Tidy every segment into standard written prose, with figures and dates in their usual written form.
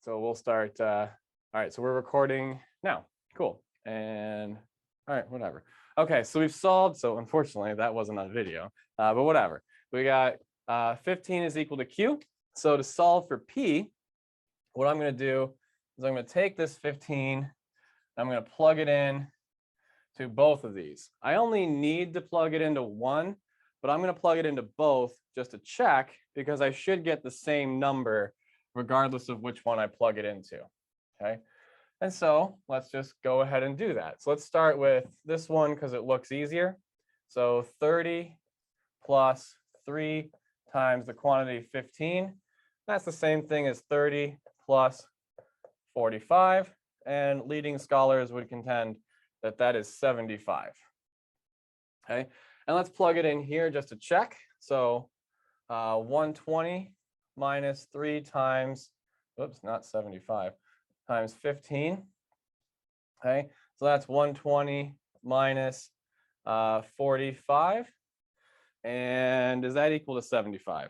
So we'll start. All right, so we're recording now. Cool. And all right, whatever. Okay, so we've solved. So unfortunately, that wasn't on video, but whatever. We got 15 is equal to Q. So to solve for P, what I'm going to do is I'm going to take this 15. I'm going to plug it in to both of these. I only need to plug it into one, but I'm going to plug it into both just to check, because I should get the same number regardless of which one I plug it into. Okay. And so let's just go ahead and do that. So let's start with this one because it looks easier. So 30 plus 3 times the quantity 15. That's the same thing as 30 plus 45. And leading scholars would contend that that is 75. Okay. And let's plug it in here just to check. So 120 minus 3 times, oops, not 75, times 15. Okay, so that's 120 minus 45. And is that equal to 75?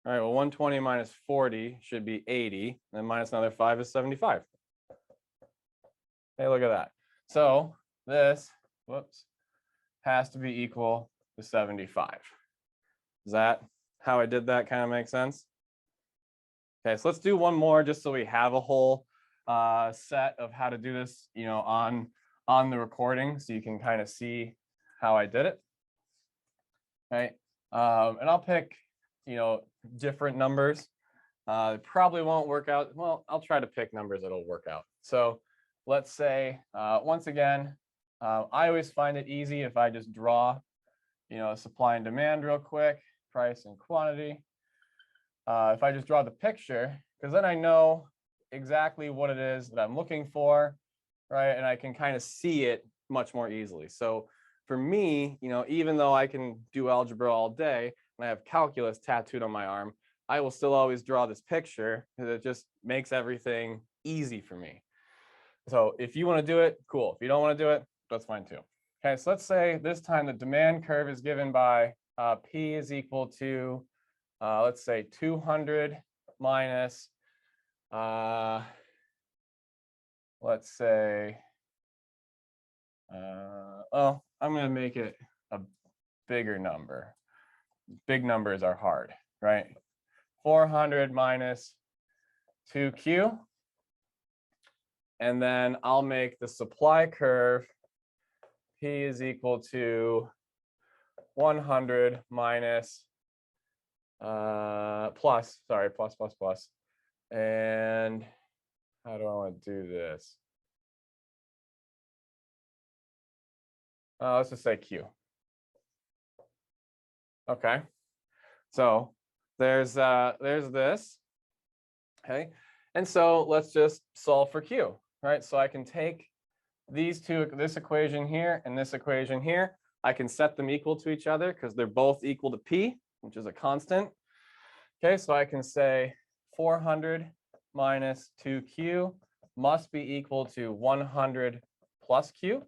All right, well, 120 minus 40 should be 80, and minus another 5 is 75. Hey, look at that. So this, whoops, has to be equal to 75. Is that how I did that? Kind of make sense? Okay, so let's do one more just so we have a whole set of how to do this, on the recording, so you can kind of see how I did it. Right, and I'll pick, different numbers. It probably won't work out. Well, I'll try to pick numbers that'll work out. So let's say, once again, I always find it easy if I just draw, supply and demand real quick, price and quantity. If I just draw the picture, because then I know exactly what it is that I'm looking for, right? And I can kind of see it much more easily. So for me, even though I can do algebra all day and I have calculus tattooed on my arm, I will still always draw this picture because it just makes everything easy for me. So if you want to do it, cool. If you don't want to do it, that's fine too. Okay, so let's say this time the demand curve is given by P is equal to, let's say 200 minus, let's say, well, I'm going to make it a bigger number. Big numbers are hard, right? 400 minus 2Q. And then I'll make the supply curve P is equal to 100 minus plus. And how do I want to do this? Let's just say Q. Okay, so there's this. Okay, and so let's just solve for Q, right? So I can take these two, this equation here and this equation here. I can set them equal to each other because they're both equal to P, which is a constant. Okay, so I can say 400 minus 2Q must be equal to 100 plus Q.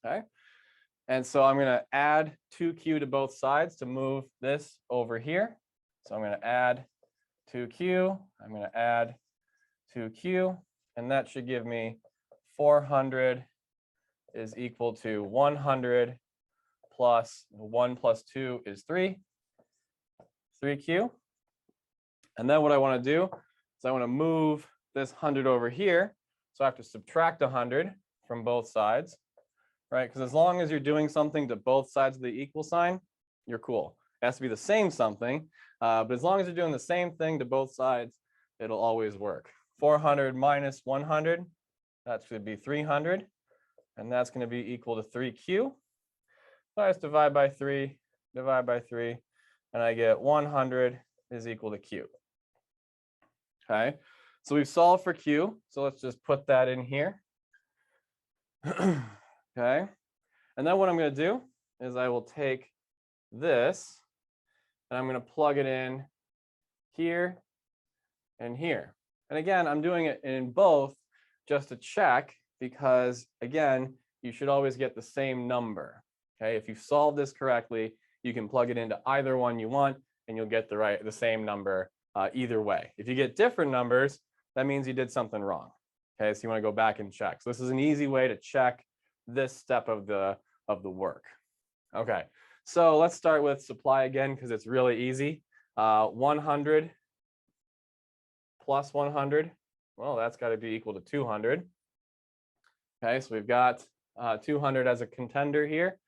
Okay, and so I'm going to add 2Q to both sides to move this over here. So I'm going to add 2Q, I'm going to add 2Q, and that should give me 400 is equal to 100 plus 1 plus 2 is 3, 3Q. And then what I want to do is I want to move this 100 over here. So I have to subtract 100 from both sides, right? Because as long as you're doing something to both sides of the equal sign, you're cool. It has to be the same something, but as long as you're doing the same thing to both sides, it'll always work. 400 minus 100, that should be 300, and that's going to be equal to 3Q. So I just divide by 3, and I get 100 is equal to Q. Okay, so we've solved for Q, so let's just put that in here. Okay, and then what I'm going to do is I will take this and I'm going to plug it in here and here. And again, I'm doing it in both just to check, because again, you should always get the same number. Okay, if you solve this correctly, you can plug it into either one you want and you'll get the same number either way. If you get different numbers, that means you did something wrong. Okay, so you want to go back and check. So this is an easy way to check this step of the work. Okay, so let's start with supply again because it's really easy. 100 plus 100, well, that's got to be equal to 200. Okay, so we've got 200 as a contender here.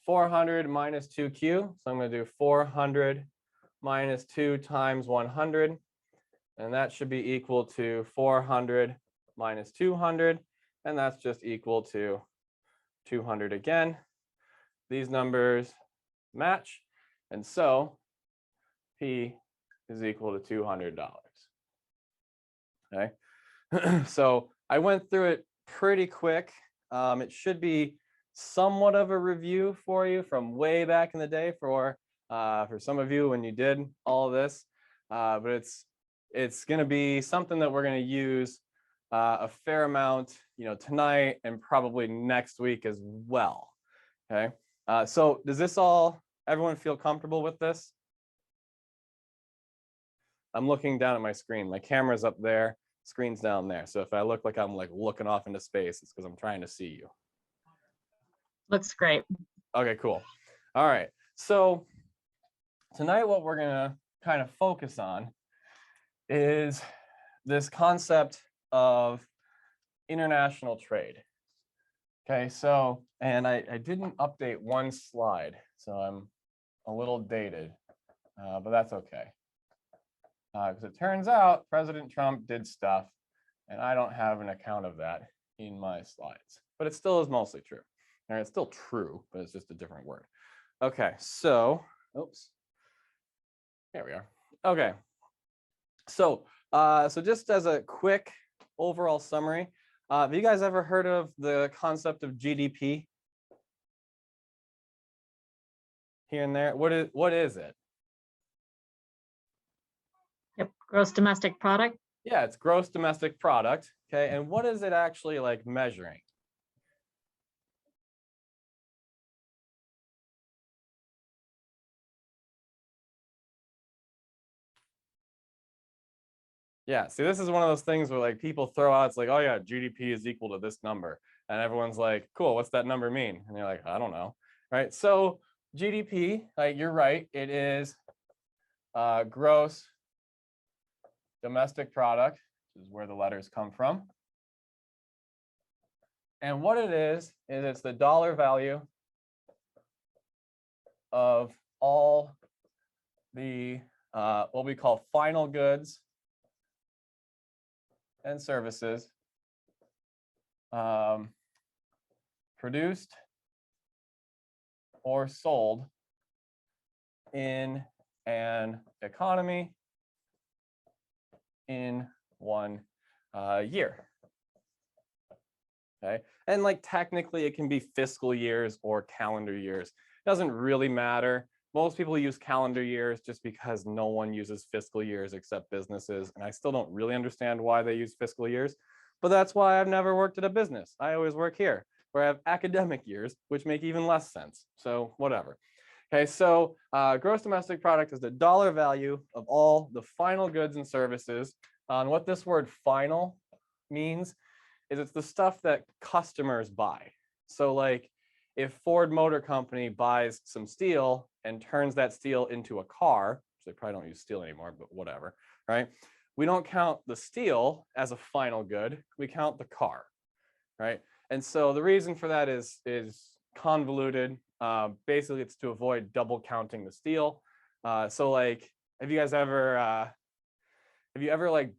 400 minus 2q, so I'm going to do 400 minus 2 times 100, and that should be equal to 400 minus 200, and that's just equal to 200 again. These numbers match, and so P is equal to $200. Okay, so I went through it pretty quick. It should be somewhat of a review for you from way back in the day for some of you when you did all of this, but it's going to be something that we're going to use a fair amount, tonight and probably next week as well. Okay, so does everyone feel comfortable with this? I'm looking down at my screen. My camera's up there, screen's down there. So if I look like I'm looking off into space, it's because I'm trying to see you. Looks great. Okay, cool. All right. So tonight what we're gonna kind of focus on is this concept of international trade. Okay, so, and I didn't update one slide, so I'm a little dated, but that's okay. Because it turns out President Trump did stuff, and I don't have an account of that in my slides, but it still is mostly true. And it's still true, but it's just a different word. Okay, so, oops, there we are. Okay, so just as a quick overall summary, have you guys ever heard of the concept of GDP? Here and there, what is it? Yep, gross domestic product. Yeah, it's gross domestic product. Okay, and what is it actually measuring? Yeah, see, this is one of those things where people throw out, it's like, oh yeah, GDP is equal to this number. And everyone's like, cool, what's that number mean? And you're like, I don't know, right? So GDP, you're right, it is gross domestic product, which is where the letters come from. And what it is it's the dollar value of all the what we call final goods and services produced or sold in an economy in one year. Okay, and technically it can be fiscal years or calendar years. It doesn't really matter. Most people use calendar years just because no one uses fiscal years except businesses. And I still don't really understand why they use fiscal years, but that's why I've never worked at a business. I always work here where I have academic years, which make even less sense. So whatever. Okay, so gross domestic product is the dollar value of all the final goods and services. And what this word final means is it's the stuff that customers buy. So if Ford Motor Company buys some steel and turns that steel into a car, which they probably don't use steel anymore, but whatever, right? We don't count the steel as a final good, we count the car, right? And so the reason for that is convoluted. Basically, it's to avoid double counting the steel. So have you ever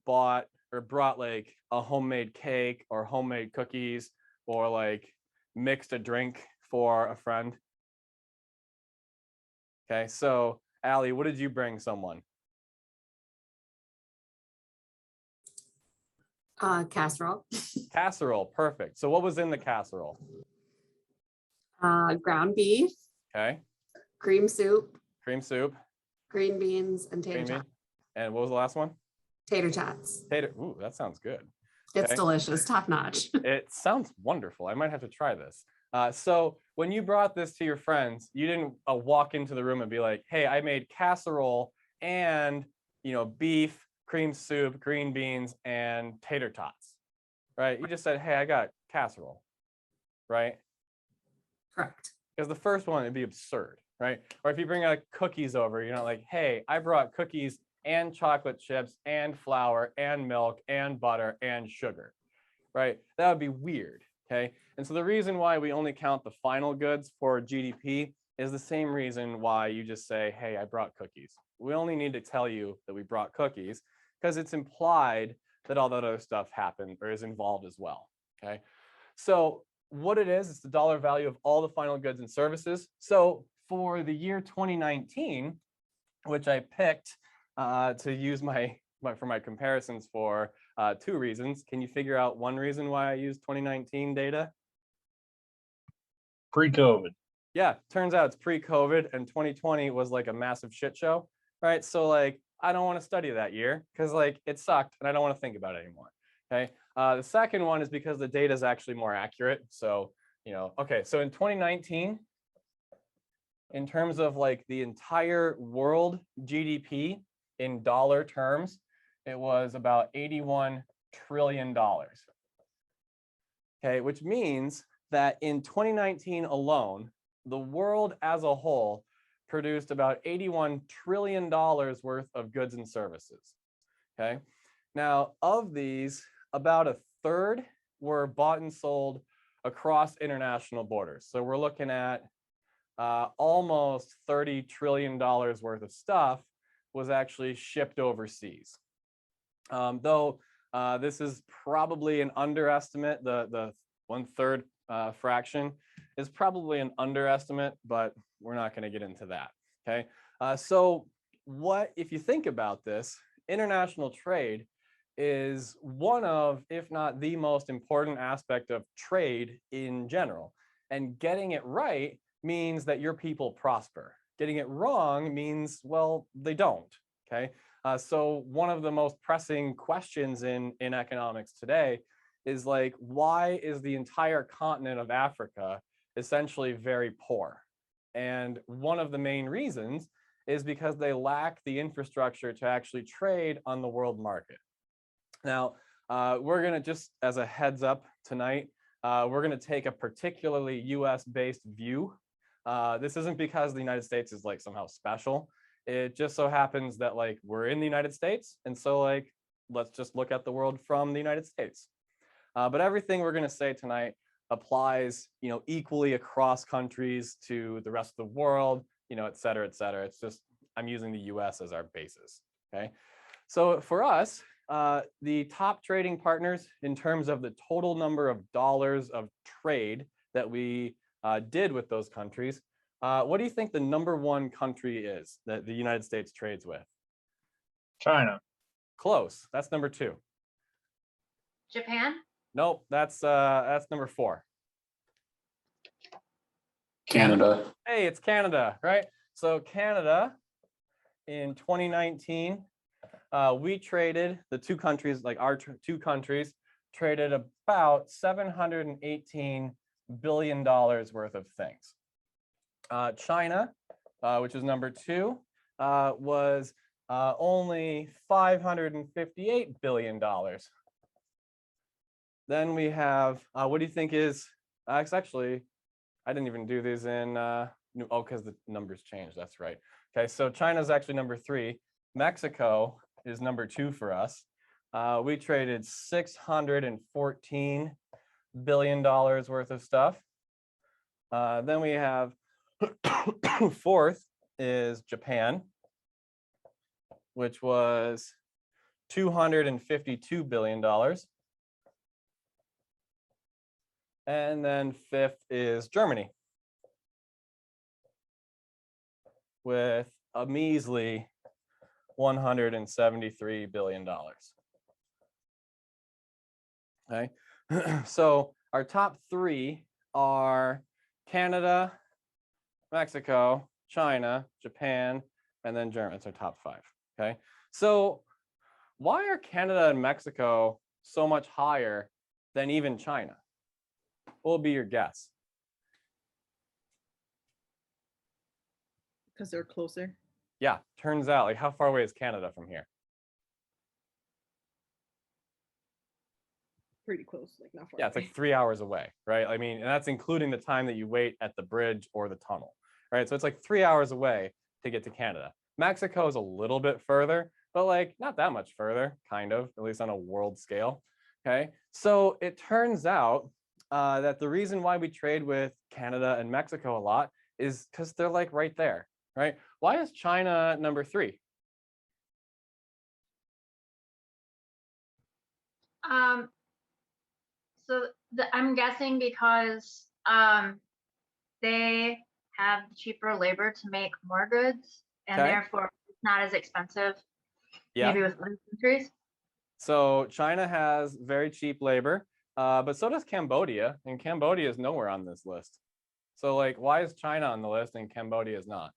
bought or brought a homemade cake or homemade cookies or mixed a drink for a friend? Okay, so Allie, what did you bring someone? Casserole. Casserole, perfect. So what was in the casserole? Ground beef. Okay. Cream soup. Cream soup. Green beans and tater tots. And what was the last one? Tater tots. Ooh, that sounds good. It's delicious, top notch. It sounds wonderful. I might have to try this. So when you brought this to your friends, you didn't walk into the room and be like, hey, I made casserole and beef, cream soup, green beans, and tater tots, right? You just said, hey, I got casserole, right? Correct. Because the first one, it'd be absurd, right? Or if you bring out cookies over, you're not like, hey, I brought cookies and chocolate chips and flour and milk and butter and sugar, right? That would be weird, okay? And so the reason why we only count the final goods for GDP is the same reason why you just say, hey, I brought cookies. We only need to tell you that we brought cookies because it's implied that all that other stuff happened or is involved as well, okay? So what it is, it's the dollar value of all the final goods and services. So for the year 2019, which I picked to use for my comparisons for 2 reasons. Can you figure out one reason why I used 2019 data? Pre-COVID. Yeah, turns out it's pre-COVID and 2020 was like a massive shit show, right? So like, I don't want to study that year because like it sucked and I don't want to think about it anymore, okay? The second one is because the data is actually more accurate. So, okay, so in 2019, in terms of like the entire world GDP in dollar terms, it was about $81 trillion. Okay, which means that in 2019 alone, the world as a whole produced about $81 trillion worth of goods and services. Okay, now of these, about a third were bought and sold across international borders. So we're looking at almost $30 trillion worth of stuff was actually shipped overseas. Though this is probably an underestimate, the 1/3 fraction is probably an underestimate, but we're not going to get into that. Okay, so if you think about this, international trade is one of, if not the most important aspect of trade in general. And getting it right means that your people prosper. Getting it wrong means, well, they don't, okay? So one of the most pressing questions in economics today is like, why is the entire continent of Africa essentially very poor? And one of the main reasons is because they lack the infrastructure to actually trade on the world market. Now, we're gonna, just as a heads up tonight, we're gonna take a particularly US-based view. This isn't because the United States is like somehow special. It just so happens that like we're in the United States. And so like, let's just look at the world from the United States. But everything we're gonna say tonight applies, equally across countries to the rest of the world, et cetera, et cetera. It's just, I'm using the US as our basis, okay? So for us, the top trading partners in terms of the total number of dollars of trade that we did with those countries, what do you think the #1 country is that the United States trades with? China. Close. That's #2. Japan? Nope, that's #4. Canada. Hey, it's Canada, right? So Canada in 2019, we traded the 2 countries, like our 2 countries traded about $718 billion worth of things. China, which is #2, was only $558 billion. Then we have, what do you think is, actually, I didn't even do these in, because the numbers changed, that's right. Okay, so China's actually #3. Mexico is #2 for us. We traded $614 billion worth of stuff. Then we have 4th is Japan, which was $252 billion. And then 5th is Germany with a measly $173 billion. Okay, so our top 3 are Canada, Mexico, China, Japan, and then Germany. It's our top 5. Okay, so why are Canada and Mexico so much higher than even China? What will be your guess? Because they're closer. Yeah, turns out, like, how far away is Canada from here? pretty close, like not far. Yeah, it's away. like 3 hours away, right? I mean, and that's including the time that you wait at the bridge or the tunnel, right? So it's like 3 hours away to get to Canada. Mexico is a little bit further, but like not that much further, kind of, at least on a world scale. Okay, so it turns out that the reason why we trade with Canada and Mexico a lot is because they're like right there, right? Why is China number 3? So I'm guessing because they have cheaper labor to make more goods, and Okay. therefore it's not as expensive. Yeah. Maybe with other countries. So China has very cheap labor, but so does Cambodia, and Cambodia is nowhere on this list. So like, why is China on the list and Cambodia is not?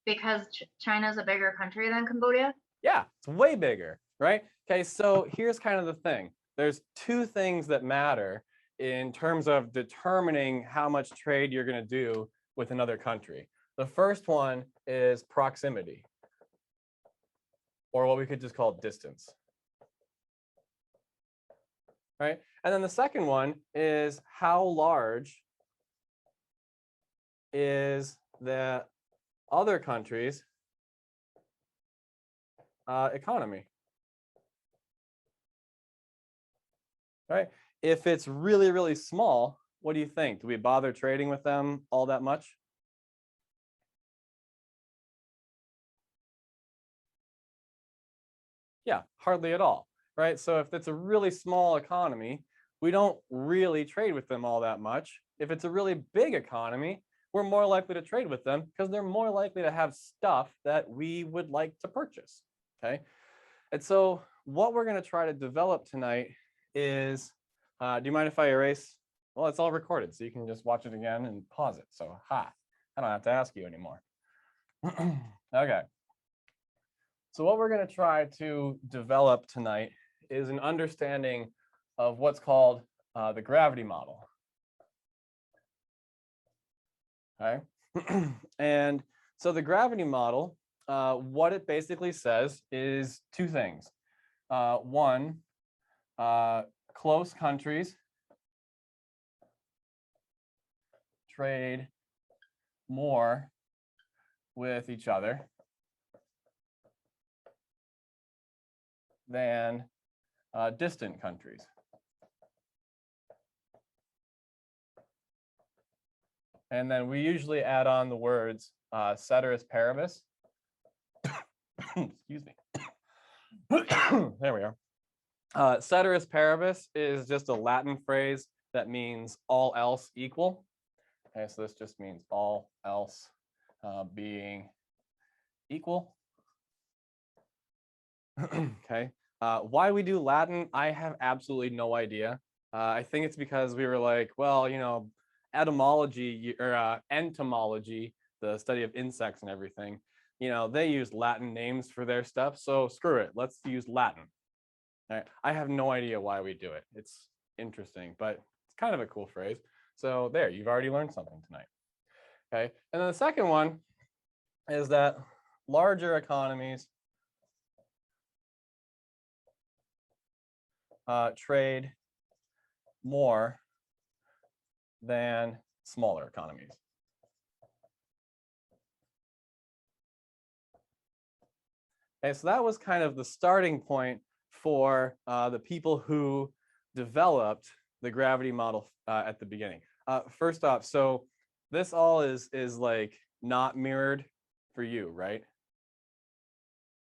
Because China is a bigger country than Cambodia. Yeah, it's way bigger, right? Okay, so here's kind of the thing. There's 2 things that matter in terms of determining how much trade you're going to do with another country. The first one is proximity, or what we could just call distance. Right? And then the second one is how large is the other country's economy. Right? If it's really, really small, what do you think? Do we bother trading with them all that much? Yeah, hardly at all, right? So if it's a really small economy, we don't really trade with them all that much. If it's a really big economy, we're more likely to trade with them because they're more likely to have stuff that we would like to purchase, okay? And so what we're going to try to develop tonight is, do you mind if I erase? Well, it's all recorded, so you can just watch it again and pause it. So, I don't have to ask you anymore. Okay. So what we're going to try to develop tonight is an understanding of what's called the gravity model. Okay. And so the gravity model, what it basically says is 2 things. One, close countries trade more with each other than distant countries. And then we usually add on the words ceteris paribus. Excuse me. There we are. Ceteris paribus is just a Latin phrase that means all else equal. Okay, so this just means all else being equal. Okay. Why we do Latin, I have absolutely no idea. I think it's because we were like, well, you know, etymology or entomology, the study of insects and everything, you know, they use Latin names for their stuff. So screw it. Let's use Latin. All right. I have no idea why we do it. It's interesting, but it's kind of a cool phrase. So there, you've already learned something tonight. Okay. And then the second one is that larger economies trade more than smaller economies. Okay, so that was kind of the starting point for the people who developed the gravity model at the beginning. First off, so this all is like not mirrored for you, right?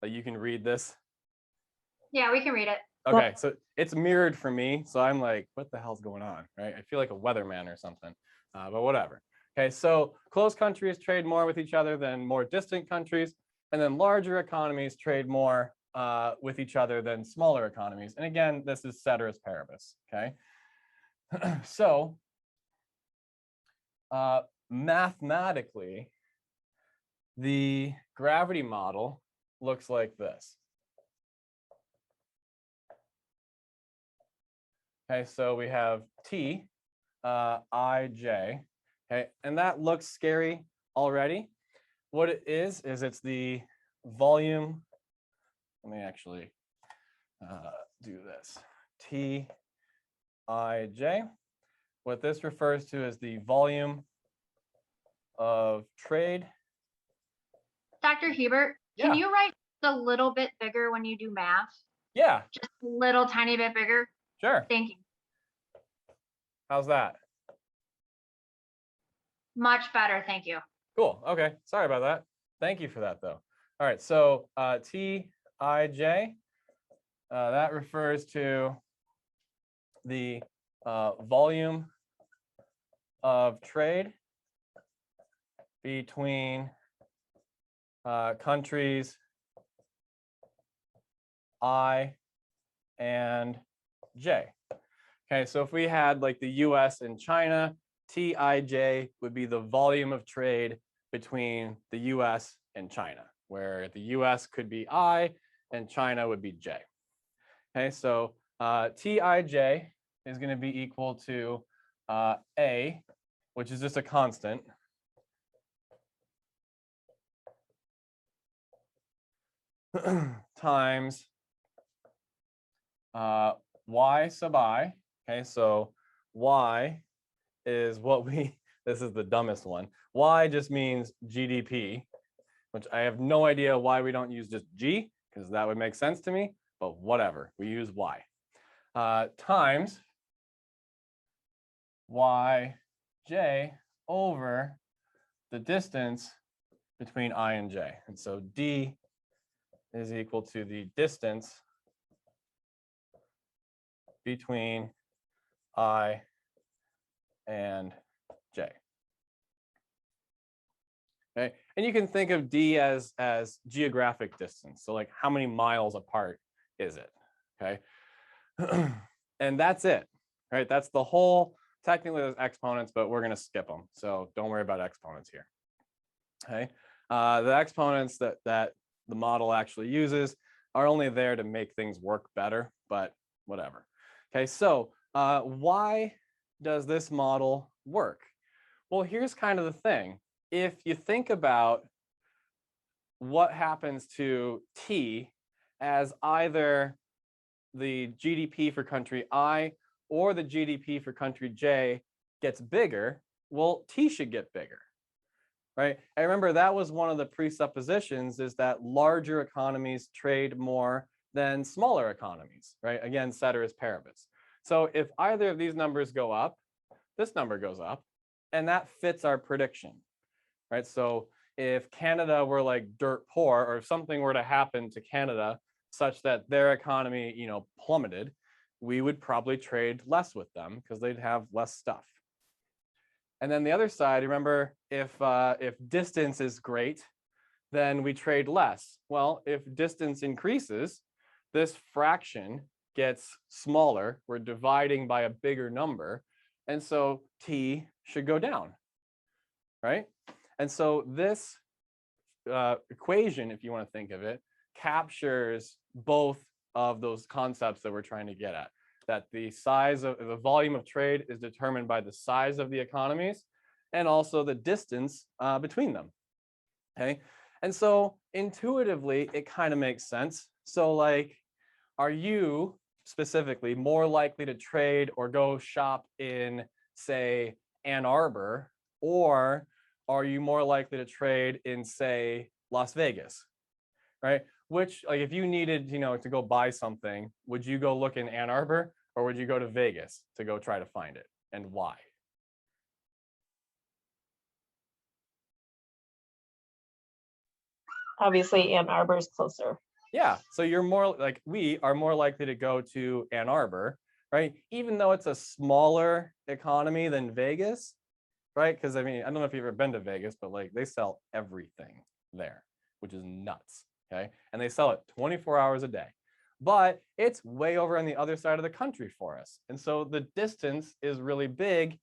Like you can read this. Yeah, we can read it. Okay, so it's mirrored for me. So I'm like, what the hell's going on, right? I feel like a weatherman or something, but whatever. Okay, so close countries trade more with each other than more distant countries. And then larger economies trade more with each other than smaller economies. And again, this is ceteris paribus, okay? So mathematically, the gravity model looks like this. Okay, so we have T, I, J, okay, and that looks scary already. What it is it's the volume. Let me actually do this. T Ij. What this refers to is the volume of trade. Dr. Hebert, Yeah. can you write a little bit bigger when you do math? Yeah, Just a little tiny bit bigger? sure. Thank you. How's that? Much better, thank you. Cool. Okay. Sorry about that. Thank you for that, though. All right. So Tij, that refers to the volume of trade between countries I and J. Okay, so if we had like the US and China, Tij would be the volume of trade between the US and China, where the US could be I and China would be J. Okay, so Tij is going to be equal to A, which is just a constant, times y sub I. Okay, so y is what this is the dumbest one. Y just means GDP, which I have no idea why we don't use just G, because that would make sense to me, but whatever, we use Y. Times Yj over the distance between I and J. And so D is equal to the distance between I and J. Okay, and you can think of D as geographic distance. So like how many miles apart is it? Okay, and that's it, right? That's the whole, technically there's exponents, but we're gonna skip them. So don't worry about exponents here. Okay, the exponents that the model actually uses are only there to make things work better, but whatever. Okay, so why does this model work? Well, here's kind of the thing. If you think about what happens to T as either the GDP for country I or the GDP for country J gets bigger, well, T should get bigger, right? And remember, that was one of the presuppositions, is that larger economies trade more than smaller economies, right? Again, ceteris paribus. So if either of these numbers go up, this number goes up, and that fits our prediction, right? So if Canada were like dirt poor, or if something were to happen to Canada such that their economy, plummeted, we would probably trade less with them because they'd have less stuff. And then the other side, remember, if distance is great, then we trade less. Well, if distance increases, this fraction gets smaller. We're dividing by a bigger number. And so T should go down, right? And so this equation, if you want to think of it, captures both of those concepts that we're trying to get at. That the size of the volume of trade is determined by the size of the economies and also the distance between them. Okay, and so intuitively, it kind of makes sense. So like, are you specifically more likely to trade or go shop in, say, Ann Arbor, or are you more likely to trade in, say, Las Vegas, right? Which, like, if you needed, to go buy something, would you go look in Ann Arbor, or would you go to Vegas to go try to find it, and why? Obviously, Ann Arbor is closer. Yeah, so we are more likely to go to Ann Arbor, right? Even though it's a smaller economy than Vegas, right? Because I mean, I don't know if you've ever been to Vegas, but like they sell everything there, which is nuts. Okay, and they sell it 24 hours a day, but it's way over on the other side of the country for us, and so the distance is really big.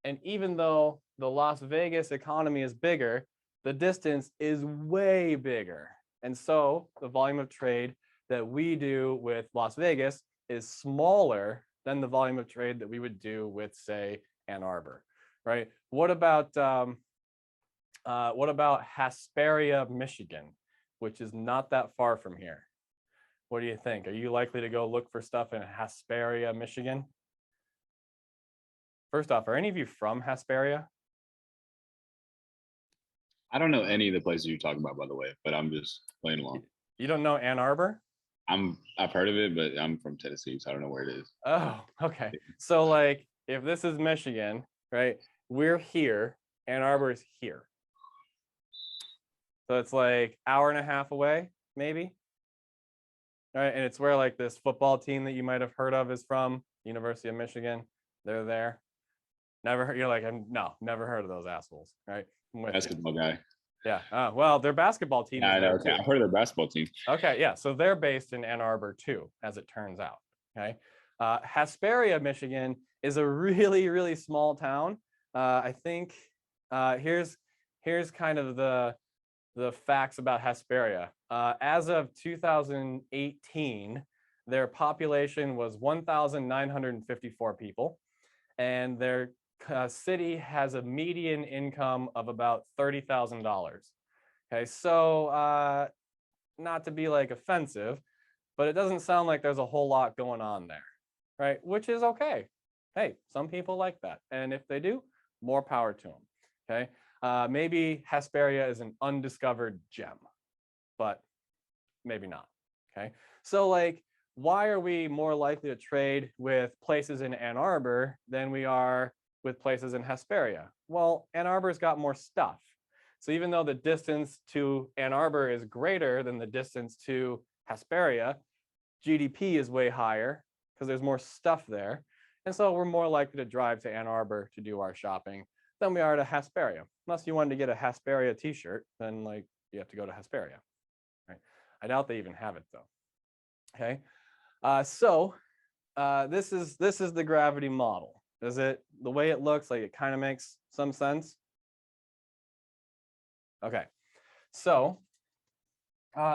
And even though the Las Vegas economy is bigger, the distance is way bigger. And so the volume of trade that we do with Las Vegas is smaller than the volume of trade that we would do with, say, Ann Arbor, right? What about Hesperia, Michigan, which is not that far from here? What do you think? Are you likely to go look for stuff in Hesperia, Michigan? First off, are any of you from Hesperia? I don't know any of the places you're talking about, by the way, but I'm just playing along. You don't know Ann Arbor? I've heard of it, but I'm from Tennessee, so I don't know where it is. Oh, okay. So like if this is Michigan, right? We're here, Ann Arbor is here. So it's like hour and a half away, maybe. All right, and it's where like this football team that you might have heard of is from, University of Michigan. They're there. Never heard, you're like, no, never heard of those assholes, right? I'm with you. Basketball guy. Yeah. Well, their basketball team Yeah, is I know. there Okay. too. I've heard of their basketball team. Okay, yeah. So they're based in Ann Arbor too, as it turns out. Okay. Hesperia, Michigan is a really, really small town. I think here's kind of the facts about Hesperia. As of 2018, their population was 1,954 people, and their city has a median income of about $30,000. Okay, so not to be like offensive, but it doesn't sound like there's a whole lot going on there, right? Which is okay. Hey, some people like that. And if they do, more power to them, okay? Maybe Hesperia is an undiscovered gem, but maybe not, okay? So like, why are we more likely to trade with places in Ann Arbor than we are with places in Hesperia? Well, Ann Arbor's got more stuff. So even though the distance to Ann Arbor is greater than the distance to Hesperia, GDP is way higher because there's more stuff there. And so we're more likely to drive to Ann Arbor to do our shopping than we are to Hesperia. Unless you wanted to get a Hesperia t-shirt, then like you have to go to Hesperia, right? I doubt they even have it though. Okay, this is the gravity model. Does it, the way it looks like, it kind of makes some sense? Okay, so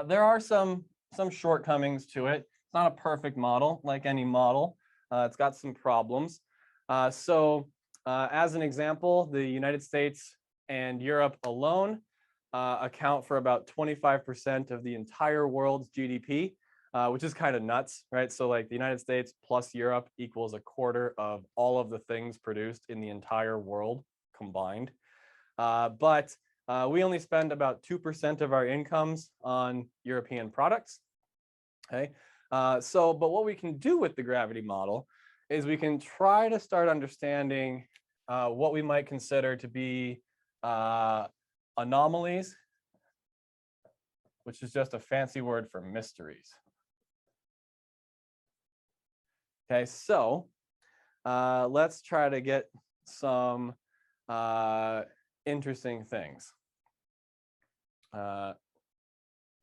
there are some shortcomings to it. It's not a perfect model, like any model. It's got some problems. As an example, the United States and Europe alone account for about 25% of the entire world's GDP, which is kind of nuts, right? So like the United States plus Europe equals a quarter of all of the things produced in the entire world combined. But we only spend about 2% of our incomes on European products. Okay, but what we can do with the gravity model is we can try to start understanding what we might consider to be anomalies, which is just a fancy word for mysteries. Okay, so let's try to get some interesting things. I'm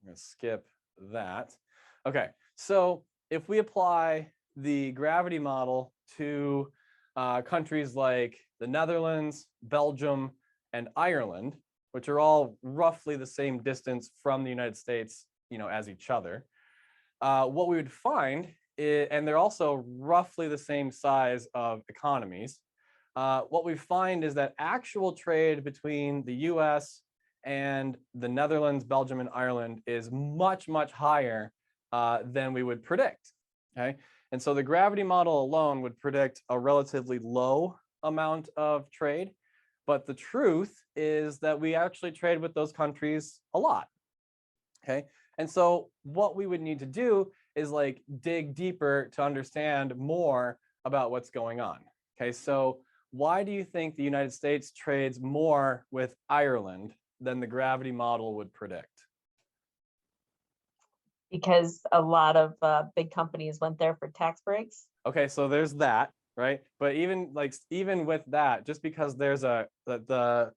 going to skip that. Okay, so if we apply the gravity model to countries like the Netherlands, Belgium, and Ireland, which are all roughly the same distance from the United States, as each other, what we would find is, and they're also roughly the same size of economies, what we find is that actual trade between the US and the Netherlands, Belgium, and Ireland is much, much higher than we would predict, okay? And so the gravity model alone would predict a relatively low amount of trade, but the truth is that we actually trade with those countries a lot, okay? And so what we would need to do is like dig deeper to understand more about what's going on, okay? So why do you think the United States trades more with Ireland than the gravity model would predict? Because a lot of big companies went there for tax breaks. Okay, so there's that, right? But even with that, just because there's the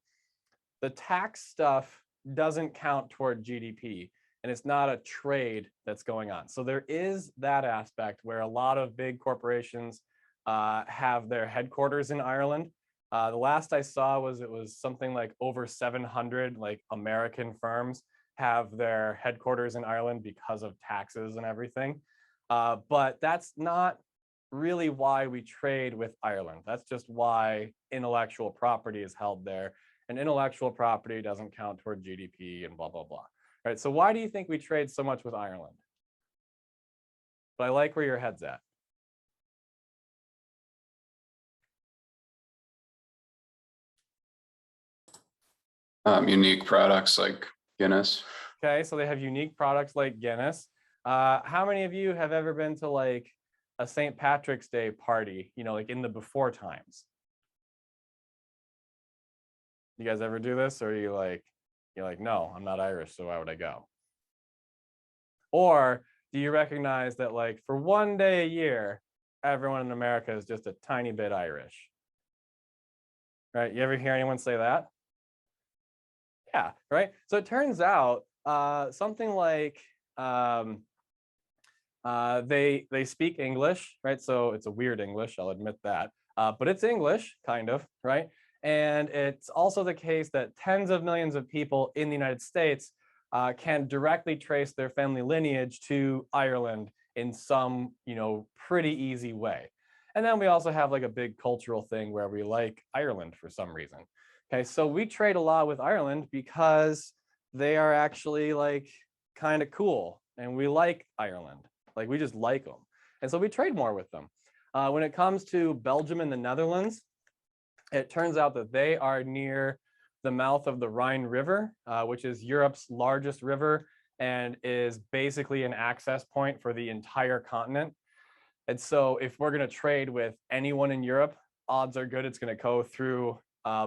tax stuff doesn't count toward GDP, and it's not a trade that's going on. So there is that aspect where a lot of big corporations have their headquarters in Ireland. The last I saw was it was something like over 700 like American firms have their headquarters in Ireland because of taxes and everything. But that's not really why we trade with Ireland. That's just why intellectual property is held there, and intellectual property doesn't count toward GDP and blah, blah, blah. All right, so why do you think we trade so much with Ireland? But I like where your head's at. Unique products like Guinness. Okay, so they have unique products like Guinness. How many of you have ever been to like a St. Patrick's Day party, you know, like in the before times? You guys ever do this, or are you're like, no, I'm not Irish, so why would I go? Or do you recognize that like for one day a year, everyone in America is just a tiny bit Irish? Right? You ever hear anyone say that? Yeah, right. So it turns out something like they speak English, right? So it's a weird English, I'll admit that, but it's English, kind of, right? And it's also the case that tens of millions of people in the United States can directly trace their family lineage to Ireland in some, you know, pretty easy way. And then we also have like a big cultural thing where we like Ireland for some reason. Okay, so we trade a lot with Ireland because they are actually like kind of cool and we like Ireland. Like we just like them. And so we trade more with them. When it comes to Belgium and the Netherlands, it turns out that they are near the mouth of the Rhine River, which is Europe's largest river and is basically an access point for the entire continent. And so if we're going to trade with anyone in Europe, odds are good it's going to go through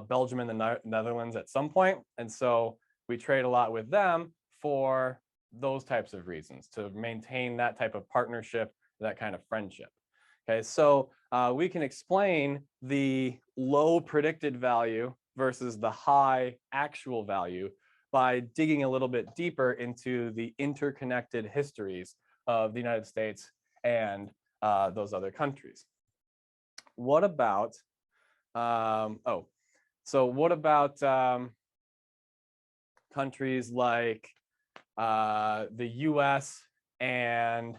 Belgium and the Netherlands at some point. And so we trade a lot with them for those types of reasons, to maintain that type of partnership, that kind of friendship. Okay, so we can explain the low predicted value versus the high actual value by digging a little bit deeper into the interconnected histories of the United States and those other countries. What about, what about countries like the US and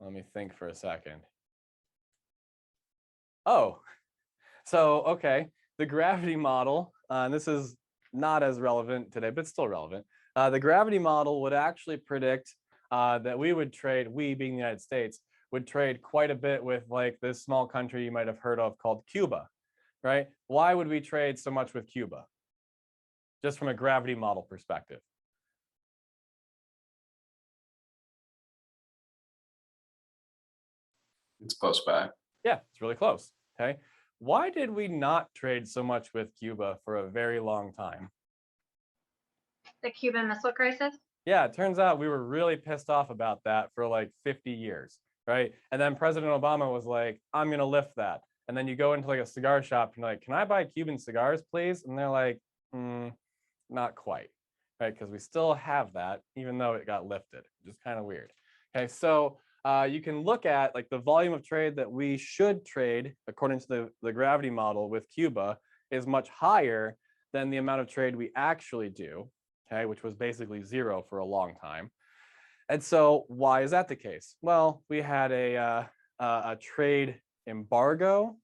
let me think for a second. Oh, so okay, the gravity model, and this is not as relevant today, but still relevant. The gravity model would actually predict that we would trade, we being the United States, would trade quite a bit with like this small country you might have heard of called Cuba, right? Why would we trade so much with Cuba? Just from a gravity model perspective. It's close by. Yeah, it's really close. Okay. Why did we not trade so much with Cuba for a very long time? The Cuban Missile Crisis. Yeah, it turns out we were really pissed off about that for like 50 years, right? And then President Obama was like, I'm going to lift that. And then you go into like a cigar shop and you're like, can I buy Cuban cigars, please? And they're like, not quite, right? Because we still have that, even though it got lifted, which is kind of weird. Okay, so you can look at like the volume of trade that we should trade according to the gravity model with Cuba is much higher than the amount of trade we actually do, okay, which was basically zero for a long time. And so why is that the case? Well, we had a trade embargo.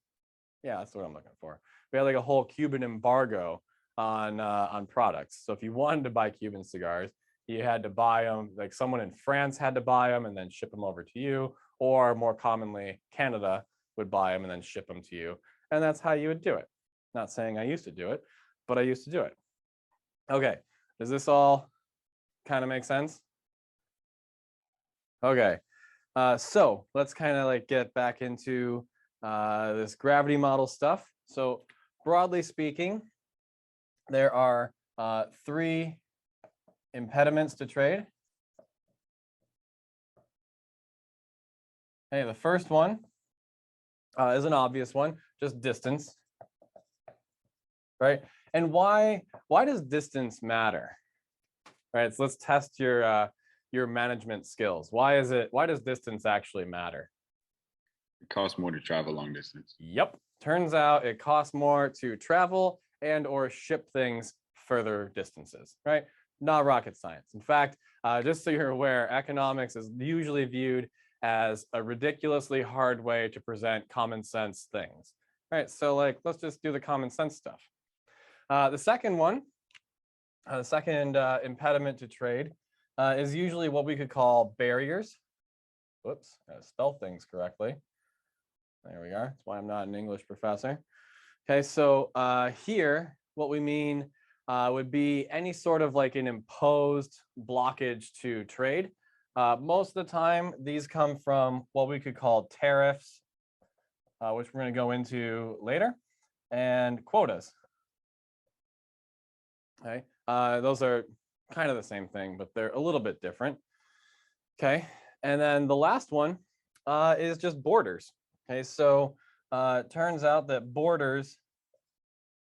Yeah, that's what I'm looking for. We had like a whole Cuban embargo on products. So if you wanted to buy Cuban cigars, you had to buy them, like someone in France had to buy them and then ship them over to you, or more commonly, Canada would buy them and then ship them to you. And that's how you would do it. Not saying I used to do it, but I used to do it. Okay, does this all kind of make sense? Okay, so let's kind of like get back into this gravity model stuff. So broadly speaking, there are 3 impediments to trade. Hey, the first one is an obvious one, just distance, right? And why does distance matter? Right, so let's test your management skills. Why does distance actually matter? It costs more to travel long distance. Yep, turns out it costs more to travel and or ship things further distances, right? Not rocket science. In fact, just so you're aware, economics is usually viewed as a ridiculously hard way to present common sense things, right? So like, let's just do the common sense stuff. The second one, the second impediment to trade is usually what we could call barriers. Whoops, gotta spell things correctly. There we are. That's why I'm not an English professor. Okay, so here, what we mean would be any sort of like an imposed blockage to trade. Most of the time, these come from what we could call tariffs, which we're going to go into later, and quotas. Okay, those are kind of the same thing, but they're a little bit different. Okay, and then the last one is just borders. Okay, so it turns out that borders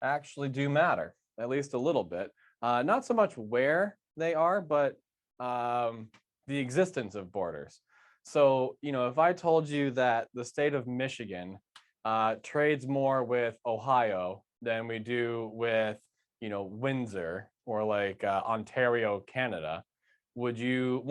actually do matter, at least a little bit. Not so much where they are, but the existence of borders. So, you know, if I told you that the state of Michigan trades more with Ohio than we do with, you know, Windsor or like Ontario, Canada, would you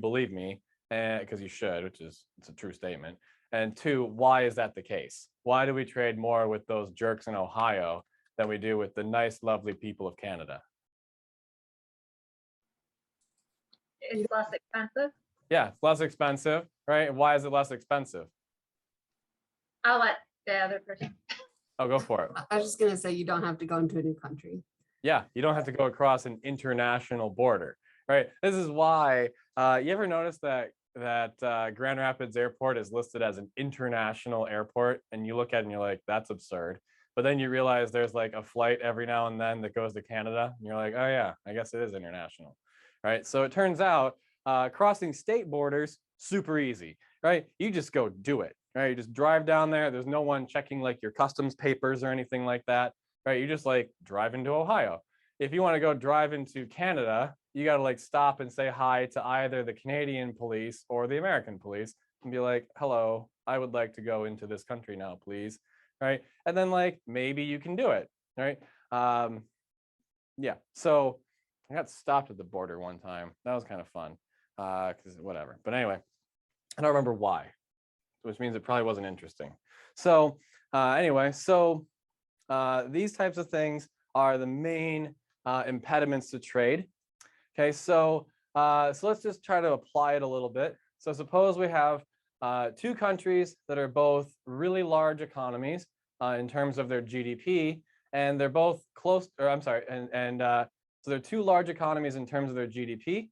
believe me? Because you should, it's a true statement. And two, why is that the case? Why do we trade more with those jerks in Ohio than we do with the nice, lovely people of Canada? It's less expensive. Yeah, it's less expensive, right? Why is it less expensive? I'll let the other person. Oh, go for it. I was just gonna say, you don't have to go into a new country. Yeah, you don't have to go across an international border, right? This is why you ever notice that Grand Rapids Airport is listed as an international airport, and you look at it and you're like, that's absurd. But then you realize there's like a flight every now and then that goes to Canada, and you're like, oh yeah, I guess it is international, right? So it turns out crossing state borders, super easy, right? You just go do it, right? You just drive down there. There's no one checking like your customs papers or anything like that, right? You just like drive into Ohio. If you want to go drive into Canada, you got to like stop and say hi to either the Canadian police or the American police and be like, hello, I would like to go into this country now, please. Right. And then like, maybe you can do it. Right. Yeah. So I got stopped at the border one time. That was kind of fun. Because whatever. But anyway, I don't remember why, which means it probably wasn't interesting. So anyway, so these types of things are the main impediments to trade. Okay, so let's just try to apply it a little bit. So suppose we have two countries that are both really large economies in terms of their GDP, and they're both close, or I'm sorry, so they're two large economies in terms of their GDP,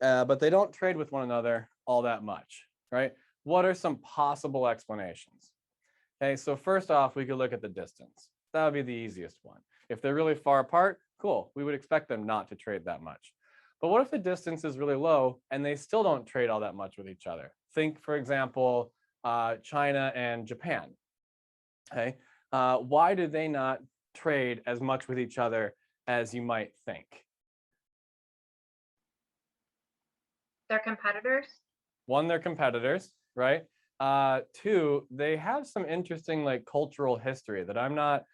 but they don't trade with one another all that much, right? What are some possible explanations? Okay, so first off, we could look at the distance. That would be the easiest one. If they're really far apart, cool, we would expect them not to trade that much. But what if the distance is really low and they still don't trade all that much with each other? Think, for example, China and Japan. Okay, why do they not trade as much with each other as you might think? They're competitors. One, they're competitors, right? Two, they have some interesting like cultural history that I'm not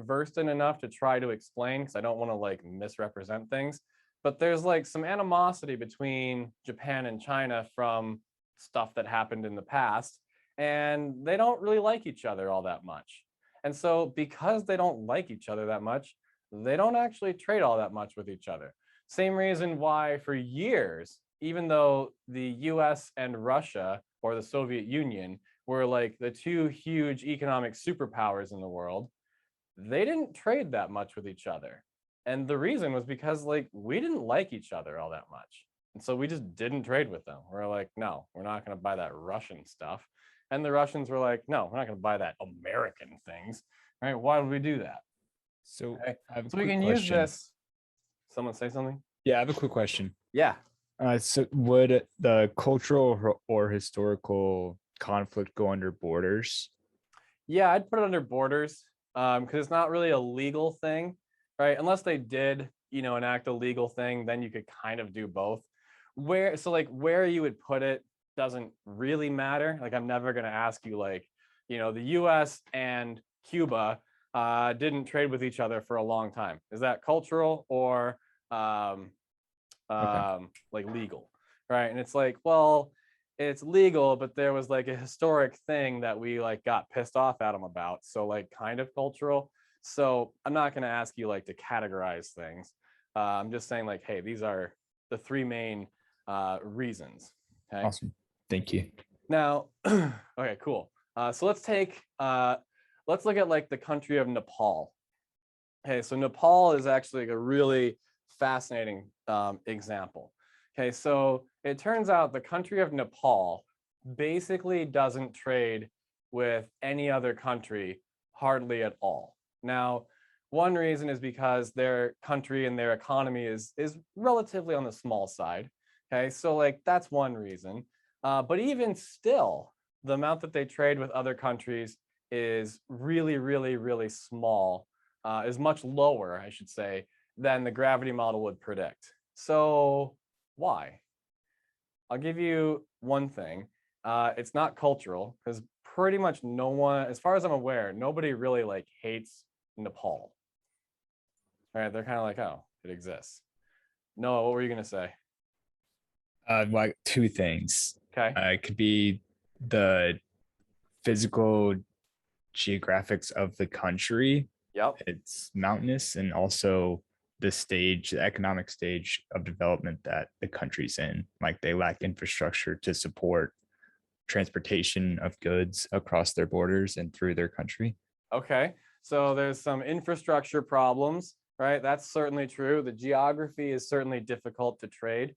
versed in enough to try to explain because I don't want to like misrepresent things. But there's like some animosity between Japan and China from stuff that happened in the past, and they don't really like each other all that much. And so because they don't like each other that much, they don't actually trade all that much with each other. Same reason why for years, even though the US and Russia or the Soviet Union were like the two huge economic superpowers in the world, they didn't trade that much with each other. And the reason was because like we didn't like each other all that much. And so we just didn't trade with them. We're like, no, we're not going to buy that Russian stuff. And the Russians were like, no, we're not going to buy that American things. Right? Why would we do that? So Okay. I have a So we quick can use question. this. Someone say something? Yeah, I have a quick question. Yeah. So would the cultural or historical conflict go under borders? Yeah, I'd put it under borders because it's not really a legal thing, right? Unless they did, you know, enact a legal thing, then you could kind of do both. Where you would put it doesn't really matter. Like I'm never going to ask you like, you know, the US and Cuba didn't trade with each other for a long time. Is that cultural or like legal, right? And it's like, well, it's legal, but there was like a historic thing that we like got pissed off at them about. So like kind of cultural. So I'm not going to ask you like to categorize things. I'm just saying like, hey, these are the three main reasons. Okay. Awesome. Thank you. Now, okay, cool. So let's take let's look at like the country of Nepal. Okay, so Nepal is actually a really fascinating example. Okay, so it turns out the country of Nepal basically doesn't trade with any other country hardly at all. Now, one reason is because their country and their economy is relatively on the small side. Okay, so like that's one reason. But even still, the amount that they trade with other countries is really, really, really small, is much lower, I should say, than the gravity model would predict. So why? I'll give you one thing. It's not cultural, because pretty much no one, as far as I'm aware, nobody really like hates Nepal. All right, they're kind of like, oh, it exists. Noah, what were you gonna say? Like two things. Okay. It could be the physical geographics of the country. Yep. It's mountainous, and also the stage, the economic stage of development that the country's in. Like they lack infrastructure to support transportation of goods across their borders and through their country. Okay. So there's some infrastructure problems, right? That's certainly true. The geography is certainly difficult to trade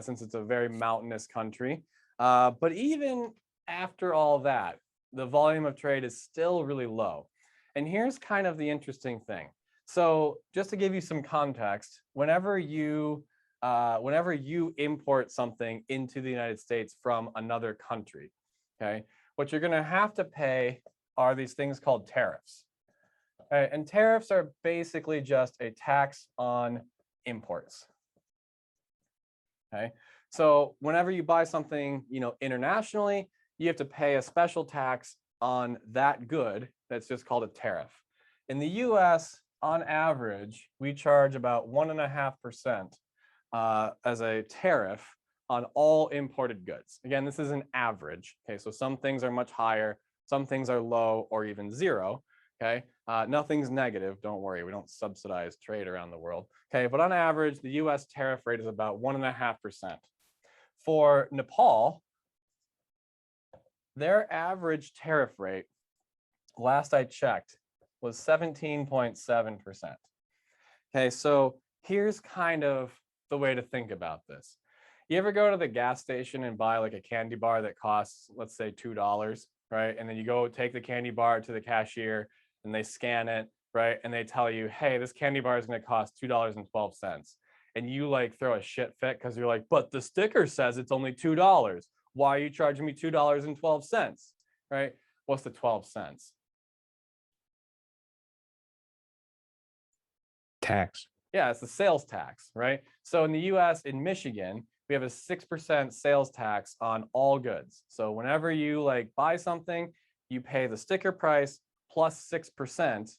since it's a very mountainous country. But even after all that, the volume of trade is still really low. And here's kind of the interesting thing. So just to give you some context, whenever you import something into the United States from another country, okay, what you're going to have to pay are these things called tariffs. Okay, and tariffs are basically just a tax on imports. Okay, so whenever you buy something, internationally, you have to pay a special tax on that good. That's just called a tariff. In the US, on average, we charge about 1.5% as a tariff on all imported goods. Again, this is an average. Okay, so some things are much higher, some things are low or even zero. Okay, nothing's negative. Don't worry, we don't subsidize trade around the world. Okay, but on average, the US tariff rate is about 1.5%. For Nepal, their average tariff rate, last I checked, was 17.7%. Okay, so here's kind of the way to think about this. You ever go to the gas station and buy like a candy bar that costs, let's say $2, right? And then you go take the candy bar to the cashier and they scan it, right? And they tell you, hey, this candy bar is going to cost $2.12. And you like throw a shit fit because you're like, but the sticker says it's only $2. Why are you charging me $2.12? Right? What's the 12 cents? Tax. Yeah, it's the sales tax, right? So in the US, in Michigan, we have a 6% sales tax on all goods. So whenever you like buy something, you pay the sticker price plus 6%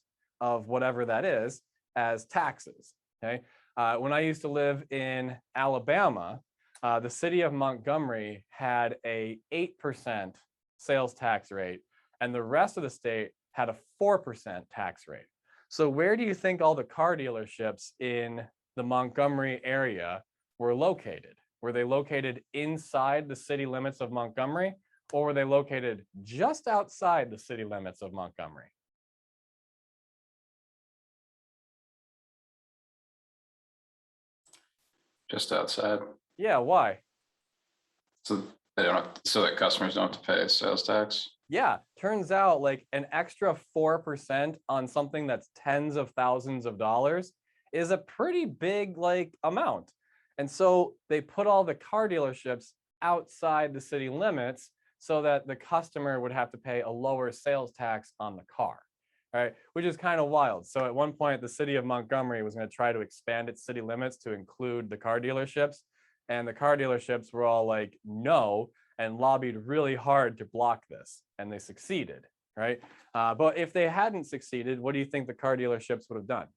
of whatever that is as taxes, okay? When I used to live in Alabama, the city of Montgomery had a 8% sales tax rate, and the rest of the state had a 4% tax rate. So where do you think all the car dealerships in the Montgomery area were located? Were they located inside the city limits of Montgomery, or were they located just outside the city limits of Montgomery? Just outside. Yeah, why? So they don't have, so that customers don't have to pay sales tax. Yeah, turns out like an extra 4% on something that's tens of thousands of dollars is a pretty big like amount. And so they put all the car dealerships outside the city limits so that the customer would have to pay a lower sales tax on the car, right? Which is kind of wild. So at one point, the city of Montgomery was going to try to expand its city limits to include the car dealerships. And the car dealerships were all like, no, and lobbied really hard to block this. And they succeeded, right? But if they hadn't succeeded, what do you think the car dealerships would have done?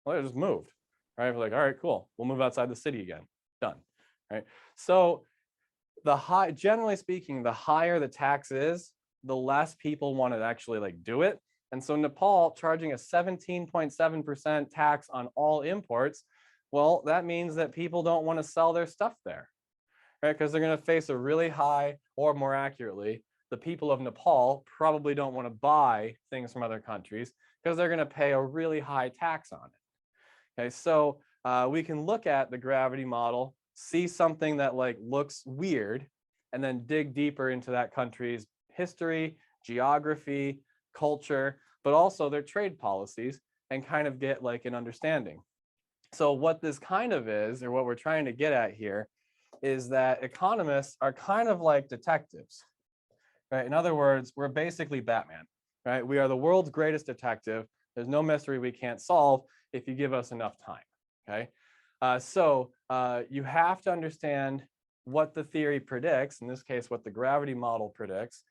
Well, they just moved, right? We're like, all right, cool. We'll move outside the city again. Done, right? So generally speaking, the higher the tax is, the less people want to actually like do it. And so Nepal charging a 17.7% tax on all imports, well, that means that people don't want to sell their stuff there. right? Because they're going to face a really high, or more accurately, the people of Nepal probably don't want to buy things from other countries because they're going to pay a really high tax on it. Okay, so we can look at the gravity model, see something that like looks weird, and then dig deeper into that country's history, geography, culture, but also their trade policies, and kind of get like an understanding. So what this kind of is, or what we're trying to get at here, is that economists are kind of like detectives, right? In other words, we're basically Batman, right? We are the world's greatest detective. There's no mystery we can't solve if you give us enough time, okay? So you have to understand what the theory predicts, in this case, what the gravity model predicts,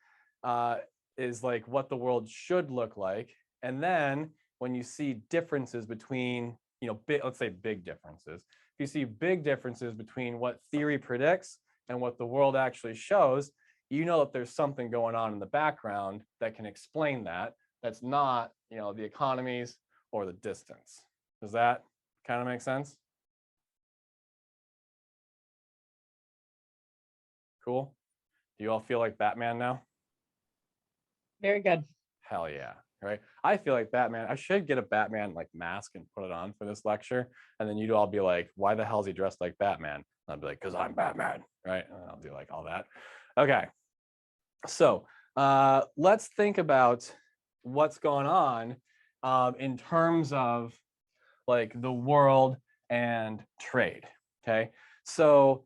is like what the world should look like. And then when you see differences between, you know, let's say big differences, if you see big differences between what theory predicts and what the world actually shows, you know that there's something going on in the background that can explain that. That's not, you know, the economies or the distance. Does that kind of make sense? Cool. Do you all feel like Batman now? Very good. Hell yeah, right? I feel like Batman. I should get a Batman like mask and put it on for this lecture. And then you'd all be like, why the hell is he dressed like Batman? And I'd be like, because I'm Batman, right? And I'll do like all that. Okay. So let's think about what's going on in terms of like the world and trade. Okay. So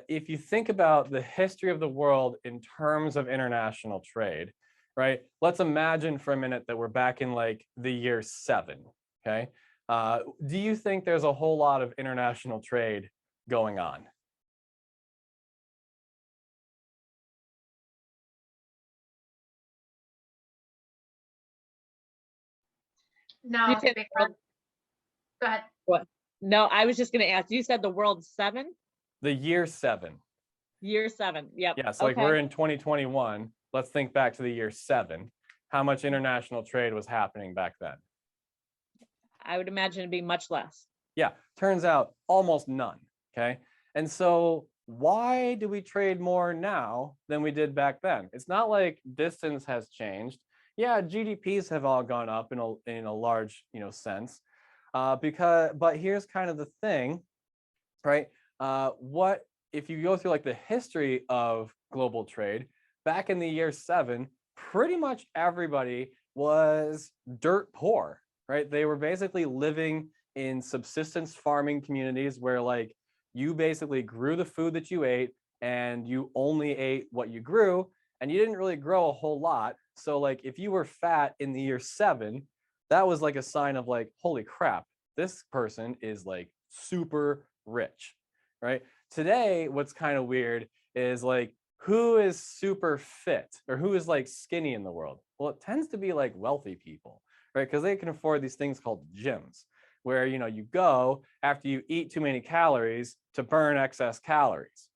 if you think about the history of the world in terms of international trade, right? Let's imagine for a minute that we're back in like the year 7. Okay. Do you think there's a whole lot of international trade going on? No, said because, go ahead. What? No, I was just gonna ask, you said the world's 7? The year 7. Year 7, yep. Yes, like Okay. we're in 2021. Let's think back to the year 7. How much international trade was happening back then? I would imagine it'd be much less. Yeah, turns out almost none. Okay. And so why do we trade more now than we did back then? It's not like distance has changed. Yeah, GDPs have all gone up in a large, you know, sense. But here's kind of the thing, right? What if you go through like the history of global trade, back in the year 7, pretty much everybody was dirt poor, right? They were basically living in subsistence farming communities where like you basically grew the food that you ate and you only ate what you grew and you didn't really grow a whole lot. So like if you were fat in the year 7, that was like a sign of like, holy crap, this person is like super rich, right? Today, what's kind of weird is like, who is super fit or who is like skinny in the world? Well, it tends to be like wealthy people, right? Because they can afford these things called gyms where, you know, you go after you eat too many calories to burn excess calories,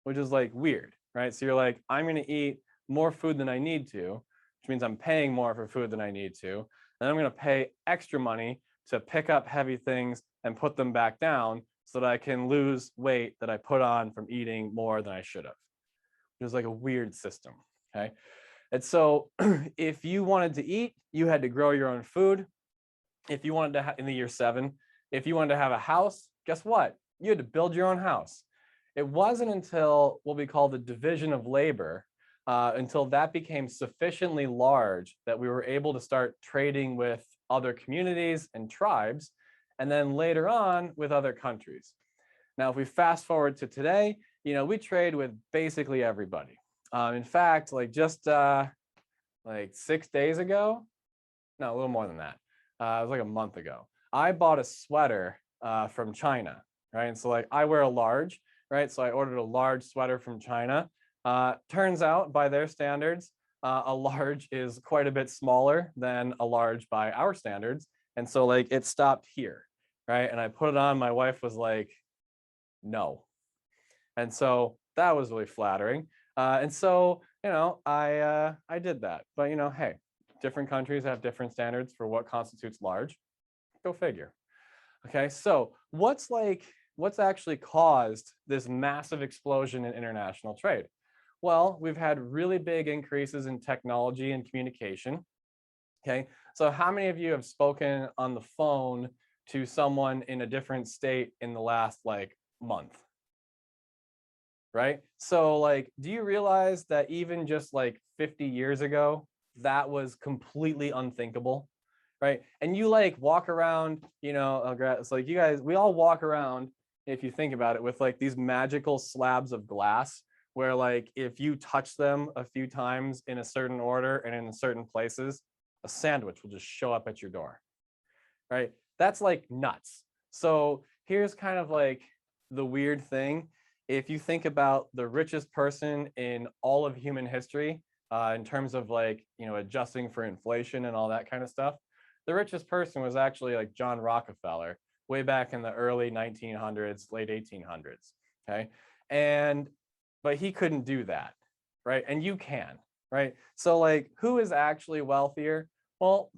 which is like weird, right? So you're like, I'm going to eat more food than I need to, which means I'm paying more for food than I need to. And I'm going to pay extra money to pick up heavy things and put them back down so that I can lose weight that I put on from eating more than I should have. It was like a weird system, okay? And so if you wanted to eat, you had to grow your own food. If you wanted to, in the year 7, if you wanted to have a house, guess what? You had to build your own house. It wasn't until what we call the division of labor, until that became sufficiently large that we were able to start trading with other communities and tribes, and then later on with other countries. Now, if we fast forward to today, you know, we trade with basically everybody. In fact, like just like 6 days ago, no, a little more than that. It was like a month ago. I bought a sweater from China, right? And so like I wear a large, right? So I ordered a large sweater from China. Turns out by their standards, a large is quite a bit smaller than a large by our standards. And so like it stopped here, right? And I put it on, my wife was like, no. And so that was really flattering. And so, you know, I did that. But, you know, hey, different countries have different standards for what constitutes large. Go figure. Okay, so what's like what's actually caused this massive explosion in international trade? Well, we've had really big increases in technology and communication. Okay, so how many of you have spoken on the phone to someone in a different state in the last like month? Right? So like, do you realize that even just like 50 years ago, that was completely unthinkable? Right? And you like walk around, you know, it's like you guys, we all walk around, if you think about it, with like these magical slabs of glass where like if you touch them a few times in a certain order and in certain places, a sandwich will just show up at your door. Right? That's like nuts. So here's kind of like the weird thing. If you think about the richest person in all of human history, in terms of like, you know, adjusting for inflation and all that kind of stuff, the richest person was actually like John Rockefeller way back in the early 1900s, late 1800s. Okay. But he couldn't do that. Right. And you can. Right. So like, who is actually wealthier? Well,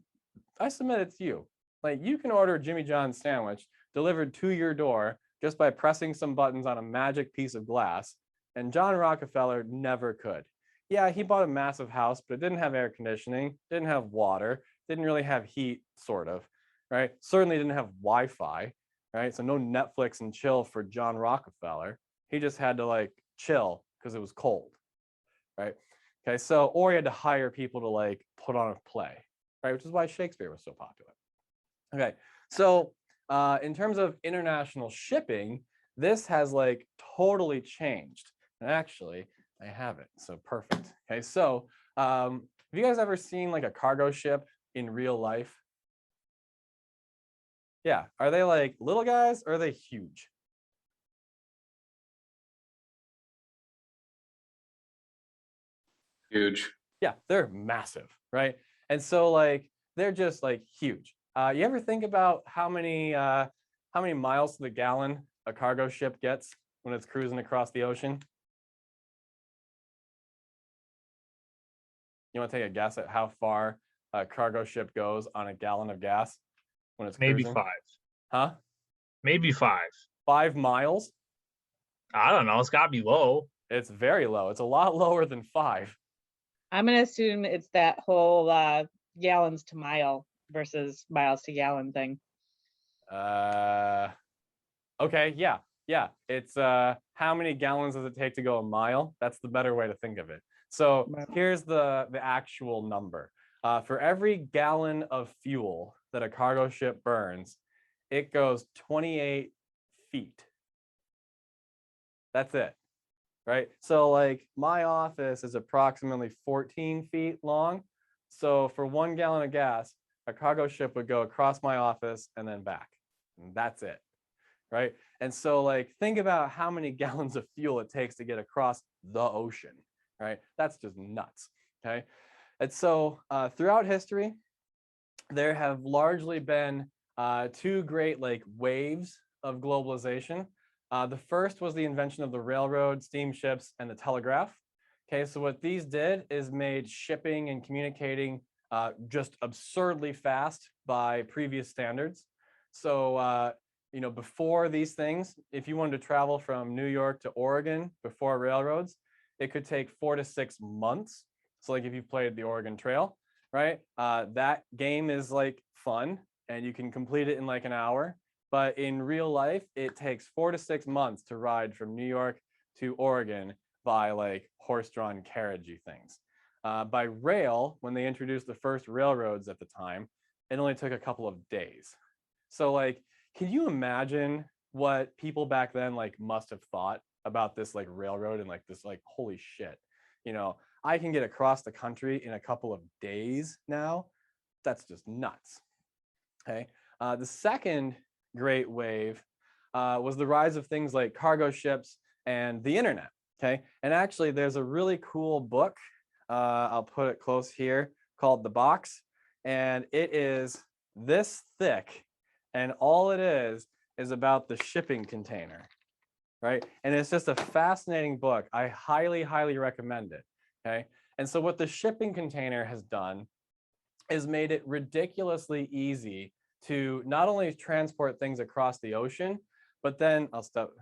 I submit it's you. Like, you can order a Jimmy John's sandwich delivered to your door just by pressing some buttons on a magic piece of glass. And John Rockefeller never could. Yeah, he bought a massive house, but it didn't have air conditioning, didn't have water, didn't really have heat, sort of, right? Certainly didn't have Wi-Fi, right? So no Netflix and chill for John Rockefeller. He just had to like chill because it was cold, right? Okay, so, or he had to hire people to like put on a play, right? Which is why Shakespeare was so popular. Okay, so in terms of international shipping, this has like totally changed. And actually, I have it, so perfect. Okay, so have you guys ever seen like a cargo ship in real life? Yeah, are they like little guys or are they huge? Huge. Yeah, they're massive, right? And so like they're just like huge. You ever think about how many miles to the gallon a cargo ship gets when it's cruising across the ocean? You want to take a guess at how far a cargo ship goes on a gallon of gas when it's Maybe cruising? 5. Huh? Maybe 5. 5 miles? I don't know. It's got to be low. It's very low. It's a lot lower than 5. I'm gonna assume it's that whole gallons to mile versus miles to gallon thing. Okay, yeah. It's how many gallons does it take to go a mile? That's the better way to think of it. So Wow. here's the actual number. For every gallon of fuel that a cargo ship burns, it goes 28 feet. That's it, right? So like my office is approximately 14 feet long. So for 1 gallon of gas, a cargo ship would go across my office and then back. And that's it, right? And so like think about how many gallons of fuel it takes to get across the ocean, right? That's just nuts, okay? And so throughout history, there have largely been 2 great like waves of globalization. The first was the invention of the railroad, steamships, and the telegraph. Okay, so what these did is made shipping and communicating just absurdly fast by previous standards. So, you know, before these things, if you wanted to travel from New York to Oregon before railroads, it could take 4 to 6 months. So like if you've played the Oregon Trail, right? That game is like fun and you can complete it in like an hour. But in real life, it takes 4 to 6 months to ride from New York to Oregon by like horse-drawn carriagey things. By rail, when they introduced the first railroads at the time, it only took a couple of days. So like, can you imagine what people back then like must have thought about this like railroad and like this like, holy shit, you know, I can get across the country in a couple of days now. That's just nuts. Okay. The second great wave was the rise of things like cargo ships and the internet. Okay. And actually, there's a really cool book. I'll put it close here called The Box. And it is this thick. And all it is about the shipping container. Right. And it's just a fascinating book. I highly, highly recommend it. Okay. And so what the shipping container has done is made it ridiculously easy to not only transport things across the ocean, but then I'll stop.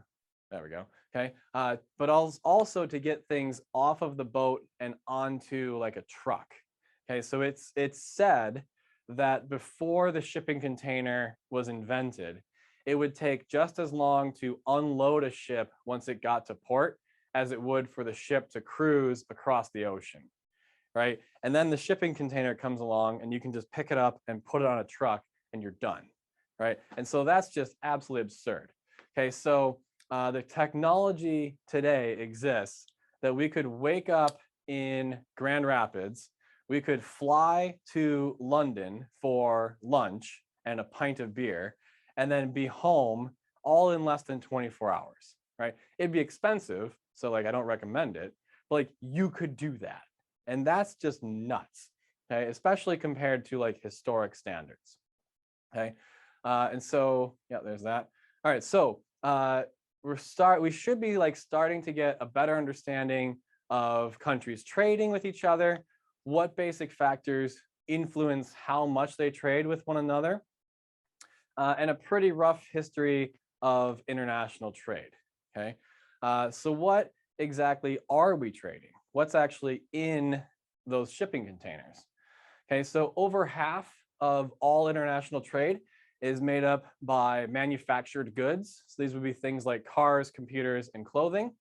There we go. Okay. But also to get things off of the boat and onto like a truck. Okay. So it's said that before the shipping container was invented, it would take just as long to unload a ship once it got to port as it would for the ship to cruise across the ocean, right? And then the shipping container comes along and you can just pick it up and put it on a truck and you're done, right? And so that's just absolutely absurd. Okay, so the technology today exists that we could wake up in Grand Rapids, we could fly to London for lunch and a pint of beer, and then be home all in less than 24 hours, right? It'd be expensive, so like I don't recommend it, but like you could do that. And that's just nuts, okay? Especially compared to like historic standards, okay? And so, yeah, there's that. All right, so we should be like starting to get a better understanding of countries trading with each other, what basic factors influence how much they trade with one another, and a pretty rough history of international trade, okay? So what exactly are we trading? What's actually in those shipping containers? Okay, so over half of all international trade is made up by manufactured goods. So these would be things like cars, computers, and clothing.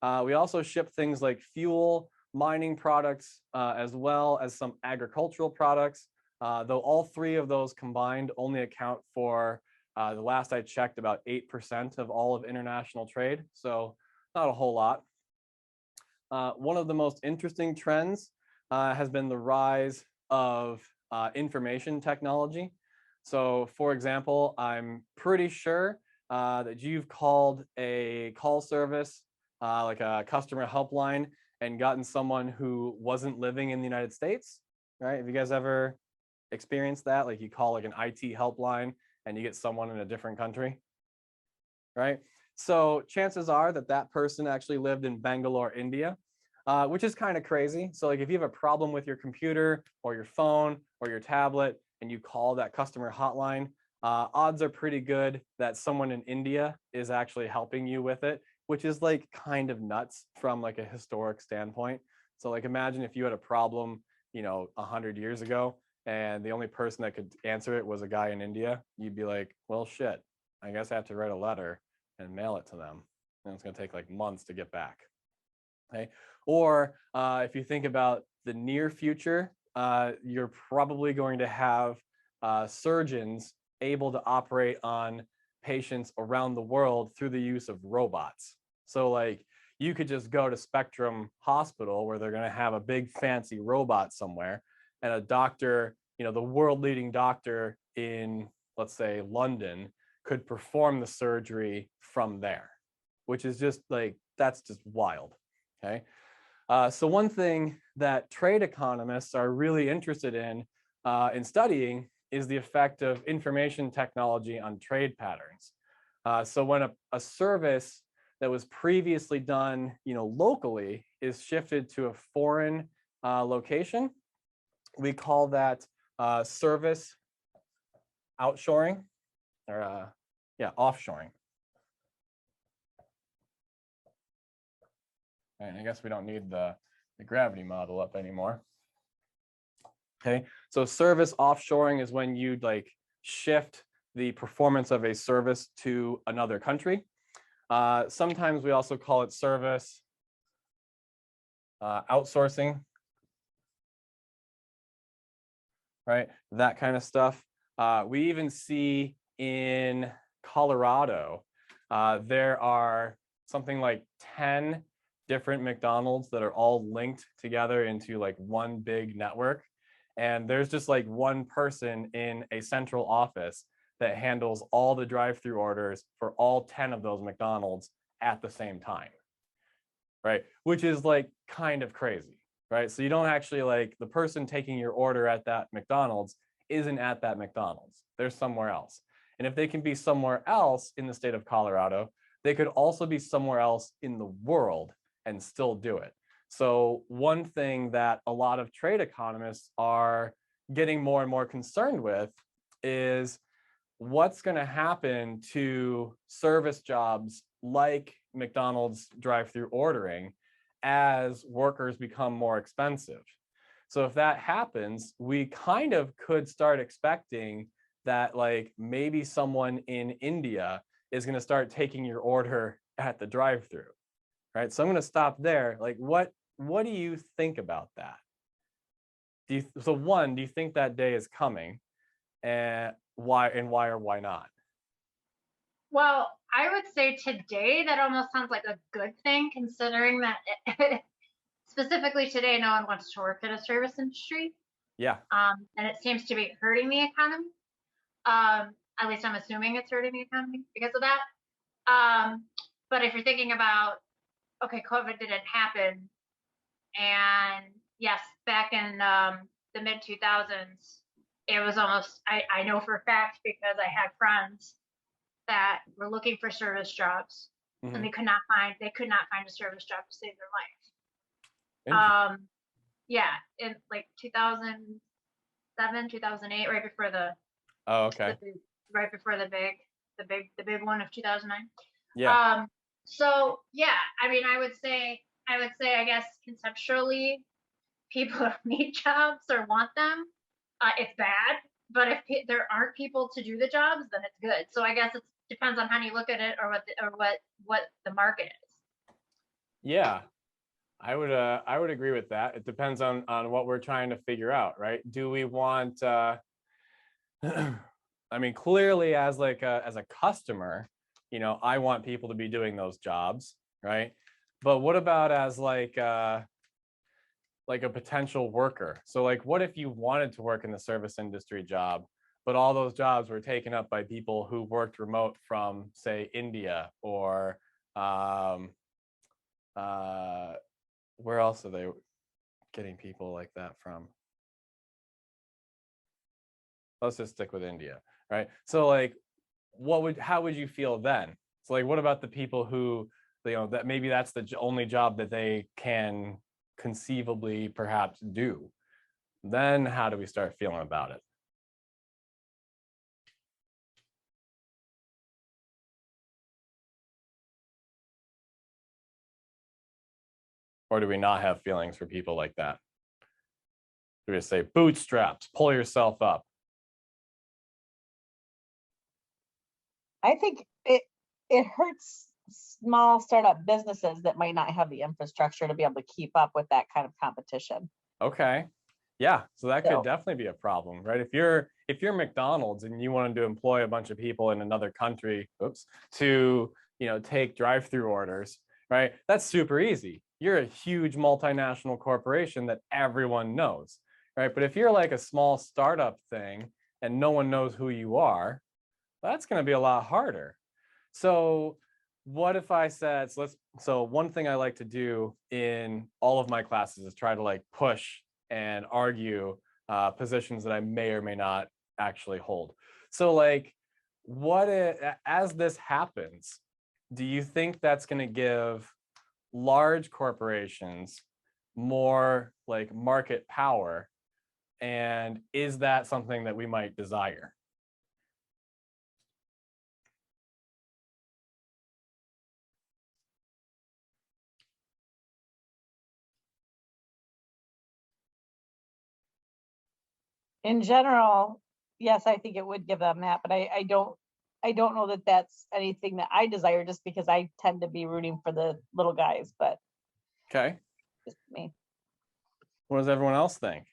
We also ship things like fuel, mining products, as well as some agricultural products, though all three of those combined only account for, the last I checked, about 8% of all of international trade. So not a whole lot. One of the most interesting trends has been the rise of information technology. So for example, I'm pretty sure that you've called a call service, like a customer helpline, and gotten someone who wasn't living in the United States, right? Have you guys ever experienced that? Like you call like an IT helpline and you get someone in a different country, right? So chances are that that person actually lived in Bangalore, India, which is kind of crazy. So like if you have a problem with your computer or your phone or your tablet and you call that customer hotline, odds are pretty good that someone in India is actually helping you with it, which is like kind of nuts from like a historic standpoint. So like imagine if you had a problem, 100 years ago and the only person that could answer it was a guy in India, you'd be like, well, shit, I guess I have to write a letter and mail it to them. And it's going to take like months to get back. Okay. Or if you think about the near future, you're probably going to have surgeons able to operate on patients around the world through the use of robots. So like you could just go to Spectrum Hospital where they're going to have a big fancy robot somewhere, and a doctor, the world leading doctor in, let's say, London, could perform the surgery from there, which is just like, that's just wild. Okay. So one thing that trade economists are really interested in studying is the effect of information technology on trade patterns. So when a service that was previously done, locally is shifted to a foreign location, we call that service outshoring, or offshoring. And I guess we don't need the gravity model up anymore. Okay, so service offshoring is when you like shift the performance of a service to another country. Sometimes we also call it service outsourcing, right? That kind of stuff. We even see in Colorado, there are something like 10 different McDonald's that are all linked together into like one big network. And there's just like one person in a central office that handles all the drive-through orders for all 10 of those McDonald's at the same time, right? Which is like kind of crazy, right? So you don't actually, like, the person taking your order at that McDonald's isn't at that McDonald's. They're somewhere else. And if they can be somewhere else in the state of Colorado, they could also be somewhere else in the world and still do it. So one thing that a lot of trade economists are getting more and more concerned with is what's going to happen to service jobs like McDonald's drive-through ordering as workers become more expensive? So if that happens, we kind of could start expecting that like maybe someone in India is going to start taking your order at the drive-through, right? So I'm going to stop there. Like, what do you think about that? Do you think that day is coming, and why or why not? Well, I would say today that almost sounds like a good thing, considering that specifically today, no one wants to work in a service industry. Yeah. And it seems to be hurting the economy. At least I'm assuming it's hurting the economy because of that. But if you're thinking about, okay, COVID didn't happen, and yes, back in the mid 2000s, it was almost, I know for a fact because I had friends that were looking for service jobs Mhm. and they could not find a service job to save their Interesting. life. Yeah, in like 2007, 2008, right before Oh, okay. right before the big one of 2009. Yeah. So yeah, I mean, I would say, I guess conceptually, people don't need jobs or want them. It's bad, but if there aren't people to do the jobs, then it's good. So I guess it depends on how you look at it, or what the market is. Yeah. I would agree with that. It depends on what we're trying to figure out, right? Do we want I mean, clearly as a customer, I want people to be doing those jobs, right? But what about as like a potential worker? So like, what if you wanted to work in the service industry job, but all those jobs were taken up by people who worked remote from, say, India or where else are they getting people like that from? Let's just stick with India, right? So like, how would you feel then? So like, what about the people who, that maybe that's the only job that they can conceivably perhaps do? Then how do we start feeling about it? Or do we not have feelings for people like that? Do we just say bootstraps, pull yourself up? I think it hurts small startup businesses that might not have the infrastructure to be able to keep up with that kind of competition. Okay. Yeah, so that could So- definitely be a problem, right? If you're McDonald's and you wanted to employ a bunch of people in another country, to take drive-through orders, right? That's super easy. You're a huge multinational corporation that everyone knows, right? But if you're like a small startup thing and no one knows who you are, that's going to be a lot harder. So what if I said, so one thing I like to do in all of my classes is try to like push and argue positions that I may or may not actually hold. So like, as this happens, do you think that's going to give large corporations more like market power? And is that something that we might desire? In general, yes, I think it would give them that, but I don't know that that's anything that I desire, just because I tend to be rooting for the little guys, but Okay. just me. What does everyone else think?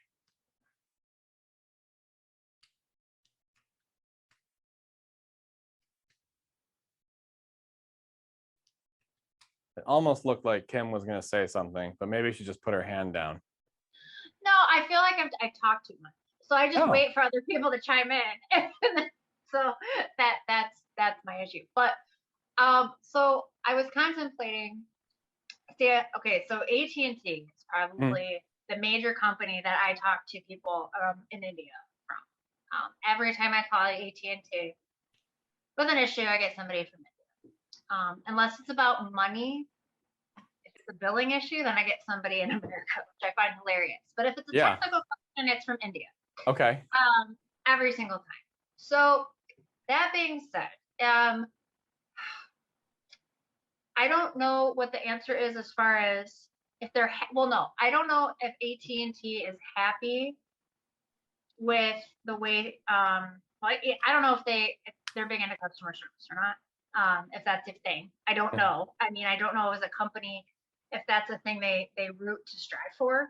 It almost looked like Kim was going to say something, but maybe she just put her hand down. No, I feel like I talk too much, so I just Oh. wait for other people to chime in. So that's my issue. But so I was contemplating. Okay, so AT&T is probably the major company that I talk to people in India from. Every time I call AT&T with an issue, I get somebody from India. Unless it's about money, if it's a billing issue, then I get somebody in America, which I find hilarious. But if it's a technical question, it's from India. Okay. Every single time. So that being said, I don't know what the answer is as far as if they're well, no, I don't know if AT&T is happy with the way well, I don't know if they're big into customer service or not. If that's a thing, I don't know. I mean, I don't know as a company if that's a thing they root to strive for.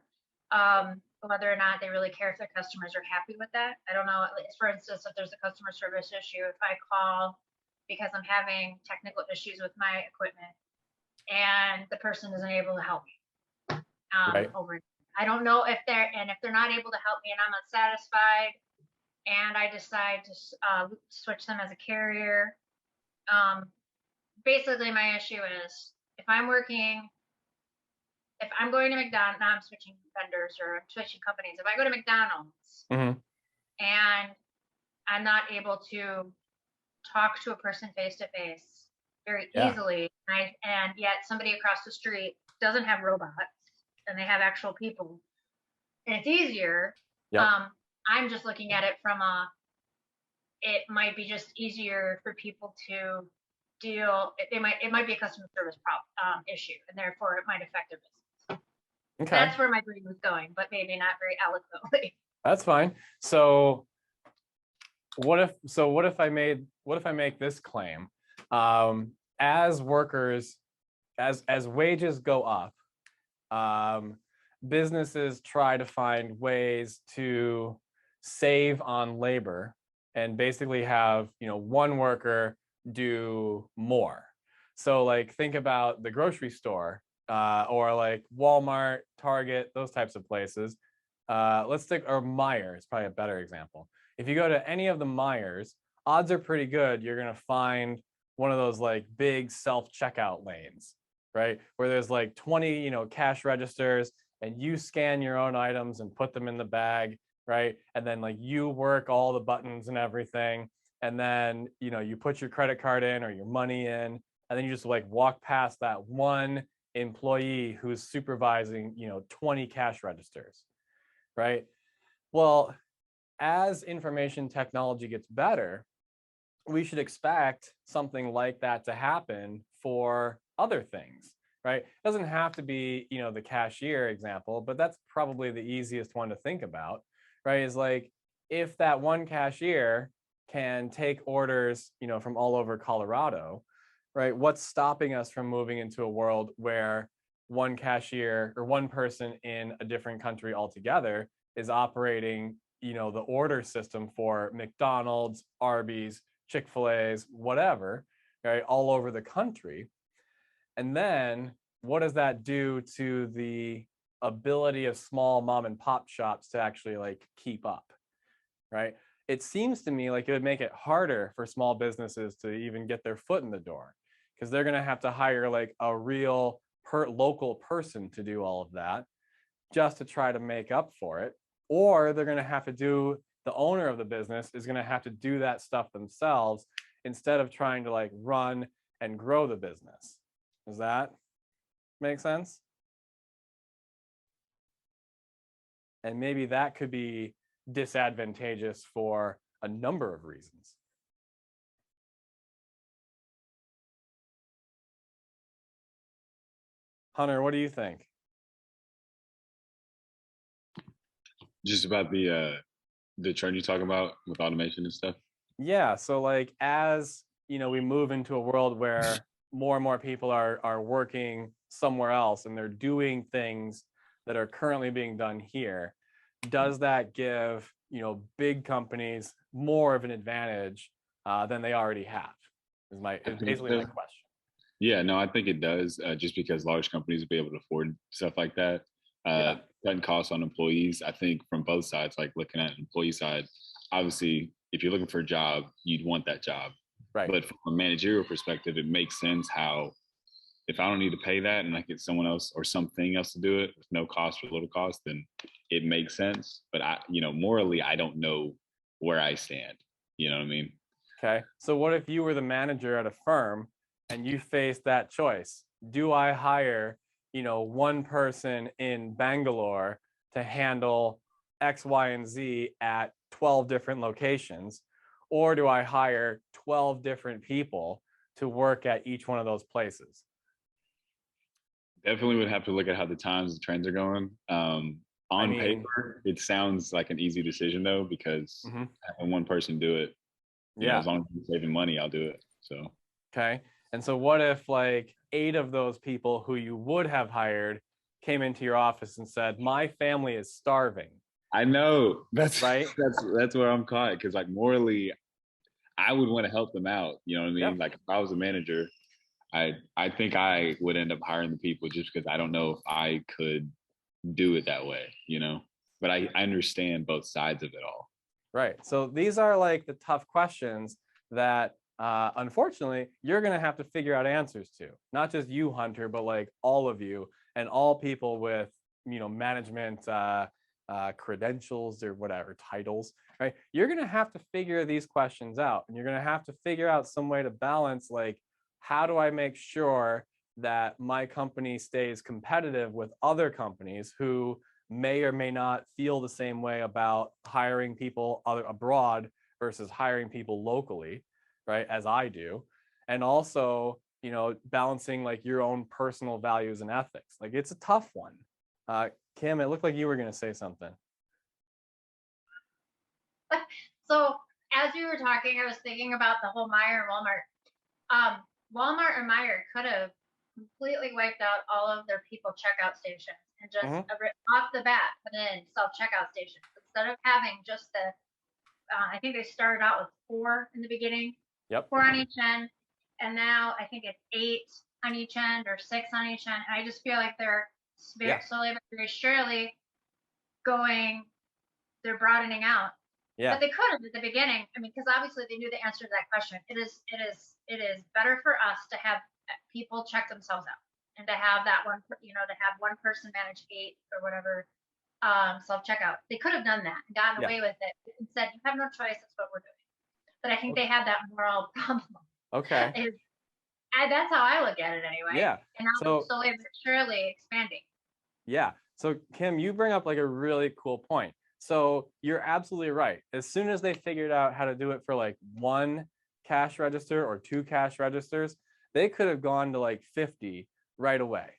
Whether or not they really care if their customers are happy with that. I don't know. For instance, if there's a customer service issue, if I call because I'm having technical issues with my equipment and the person isn't able to help me Right. I don't know if they're not able to help me and I'm unsatisfied and I decide to switch them as a carrier. Basically my issue is if I'm going to McDonald's, now I'm switching vendors or I'm switching companies. If I go to McDonald's and I'm not able to talk to a person face to face very easily, and yet somebody across the street doesn't have robots and they have actual people, and it's easier. I'm just looking at it from it might be just easier for people to deal. It might be a customer service problem issue, and therefore it might affect their business. Okay. That's where my brain was going, but maybe not very eloquently. That's fine. So what if I make this claim? As workers, as wages go up, businesses try to find ways to save on labor and basically have, one worker do more. So like think about the grocery store, or like Walmart, Target, those types of places. Or Meijer is probably a better example. If you go to any of the Meijers, odds are pretty good you're gonna find one of those like big self-checkout lanes, right? Where there's like 20, cash registers and you scan your own items and put them in the bag, right? And then like you work all the buttons and everything. And then, you put your credit card in or your money in, and then you just like walk past that one employee who's supervising 20 cash registers, right? Well, as information technology gets better, we should expect something like that to happen for other things, right? It doesn't have to be the cashier example, but that's probably the easiest one to think about, right? Is like if that one cashier can take orders from all over Colorado, right? What's stopping us from moving into a world where one cashier or one person in a different country altogether is operating, the order system for McDonald's, Arby's, Chick-fil-A's, whatever, right? All over the country. And then what does that do to the ability of small mom and pop shops to actually like keep up, right? It seems to me like it would make it harder for small businesses to even get their foot in the door because they're going to have to hire like a real local person to do all of that just to try to make up for it. Or they're going to have to the owner of the business is going to have to do that stuff themselves instead of trying to like run and grow the business. Does that make sense? And maybe that could be disadvantageous for a number of reasons. Hunter, what do you think? Just about the trend you talk about with automation and stuff. Yeah, so like as we move into a world where more and more people are working somewhere else and they're doing things that are currently being done here, does that give big companies more of an advantage than they already have? Is basically my question. Yeah, no, I think it does. Just because large companies will be able to afford stuff like that, cutting costs on employees. I think from both sides, like looking at employee side, obviously, if you're looking for a job, you'd want that job. Right. But from a managerial perspective, it makes sense how if I don't need to pay that and I get someone else or something else to do it with no cost or little cost, then it makes sense. But morally, I don't know where I stand. You know what I mean? Okay. So what if you were the manager at a firm and you faced that choice? Do I hire, one person in Bangalore to handle X, Y, and Z at 12 different locations? Or do I hire 12 different people to work at each one of those places? Definitely would have to look at how the times and trends are going. On mean- paper, it sounds like an easy decision though, because Mhm. having one person do it, you know, Yeah. as long as you're saving money, I'll do it. So Okay. And so what if like 8 of those people who you would have hired came into your office and said, my family is starving? I know that's Right. that's where I'm caught, because like morally, I would want to help them out. You know what I mean? Yep. Like if I was a manager, I think I would end up hiring the people just because I don't know if I could do it that way, you know. But I understand both sides of it all. Right. So these are like the tough questions that unfortunately you're going to have to figure out answers to. Not just you, Hunter, but like all of you and all people with, you know, management credentials or whatever titles, right? You're going to have to figure these questions out, and you're going to have to figure out some way to balance, like, how do I make sure that my company stays competitive with other companies who may or may not feel the same way about hiring people abroad versus hiring people locally, right, as I do. And also, you know, balancing like your own personal values and ethics. Like, it's a tough one. Kim, it looked like you were going to say something. So as you were talking, I was thinking about the whole Meijer and Walmart. Walmart or Meijer could have completely wiped out all of their people checkout stations and just off the bat put in self checkout stations instead of having just the. I think they started out with 4 in the beginning. Yep. 4 on each end, and now I think it's 8 on each end or 6 on each end. And I just feel like they're slowly but very surely going. They're broadening out. Yeah. But they could have at the beginning. I mean, because obviously they knew the answer to that question. It is better for us to have people check themselves out and to have that one, you know, to have one person manage 8 or whatever self checkout. They could have done that and gotten away with it and said, you have no choice. That's what we're doing. But I think they had that moral problem. Okay. That's how I look at it anyway. Yeah. And now So, it's slowly but surely expanding. yeah. So Kim, you bring up like a really cool point. So you're absolutely right. As soon as they figured out how to do it for like 1 cash register or 2 cash registers, they could have gone to like 50 right away.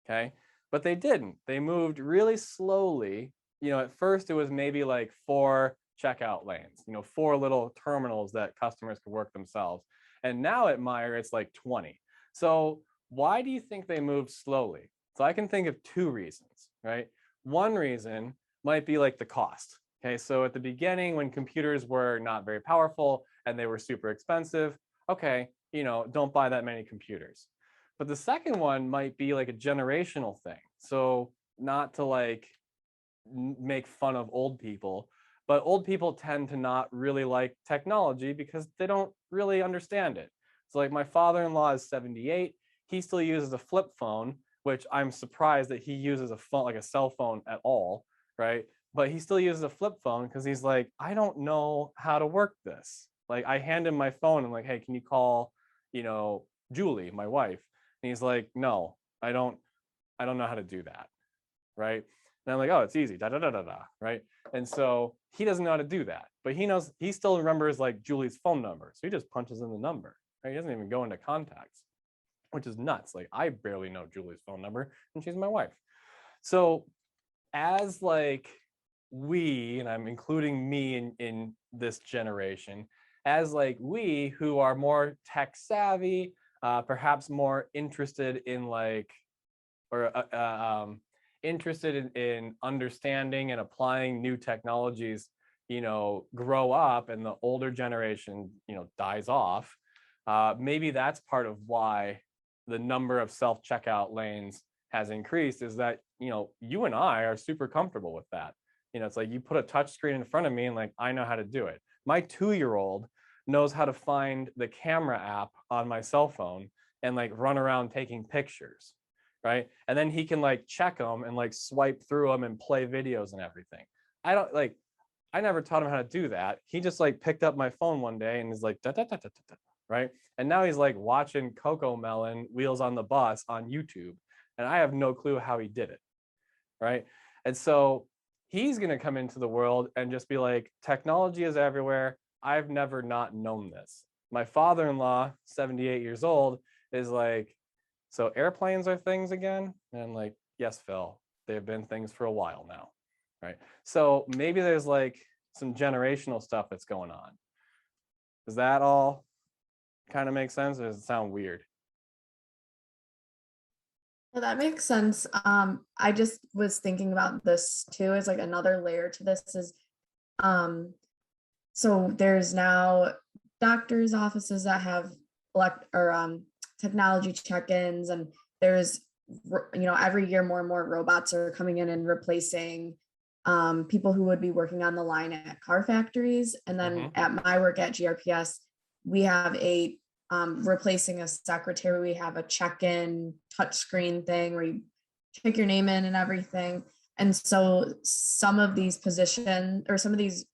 Okay. But they didn't. They moved really slowly. You know, at first it was maybe like 4 checkout lanes, you know, 4 little terminals that customers could work themselves. And now at Meijer, it's like 20. So why do you think they moved slowly? So I can think of 2 reasons, right? One reason might be like the cost. Okay, so at the beginning, when computers were not very powerful and they were super expensive, okay, you know, don't buy that many computers. But the second one might be like a generational thing. So not to like make fun of old people, but old people tend to not really like technology because they don't really understand it. So like my father-in-law is 78. He still uses a flip phone, which I'm surprised that he uses a phone, like a cell phone at all, right? But he still uses a flip phone because he's like, I don't know how to work this. Like I hand him my phone and like, hey, can you call, you know, Julie, my wife? And he's like, no, I don't know how to do that, right? And I'm like, oh, it's easy, da da da da da, right? And so he doesn't know how to do that, but he still remembers like Julie's phone number, so he just punches in the number. Right? He doesn't even go into contacts, which is nuts. Like I barely know Julie's phone number, and she's my wife. So as like we, and I'm including me in this generation, as like we who are more tech savvy, perhaps more interested in like, or interested in understanding and applying new technologies, you know, grow up and the older generation, you know, dies off. Maybe that's part of why the number of self-checkout lanes has increased, is that, you know, you and I are super comfortable with that. You know, it's like you put a touch screen in front of me and like, I know how to do it. My 2-year-old knows how to find the camera app on my cell phone and like run around taking pictures, right? And then he can like check them and like swipe through them and play videos and everything. I never taught him how to do that. He just like picked up my phone one day and is like, da, da, da, da, da, da, right? And now he's like watching Coco Melon Wheels on the Bus on YouTube. And I have no clue how he did it, right? And so he's going to come into the world and just be like, technology is everywhere. I've never not known this. My father-in-law, 78 years old, is like, so airplanes are things again? And I'm like, yes, Phil, they've been things for a while now, right? So maybe there's like some generational stuff that's going on. Does that all kind of make sense, or does it sound weird? Well, that makes sense. I just was thinking about this too as like another layer to this is so there's now doctors' offices that have technology check-ins, and there's every year more and more robots are coming in and replacing people who would be working on the line at car factories. And then at my work at GRPS, we have a replacing a secretary. We have a check-in touchscreen thing where you check your name in and everything. And so some of these positions or some of this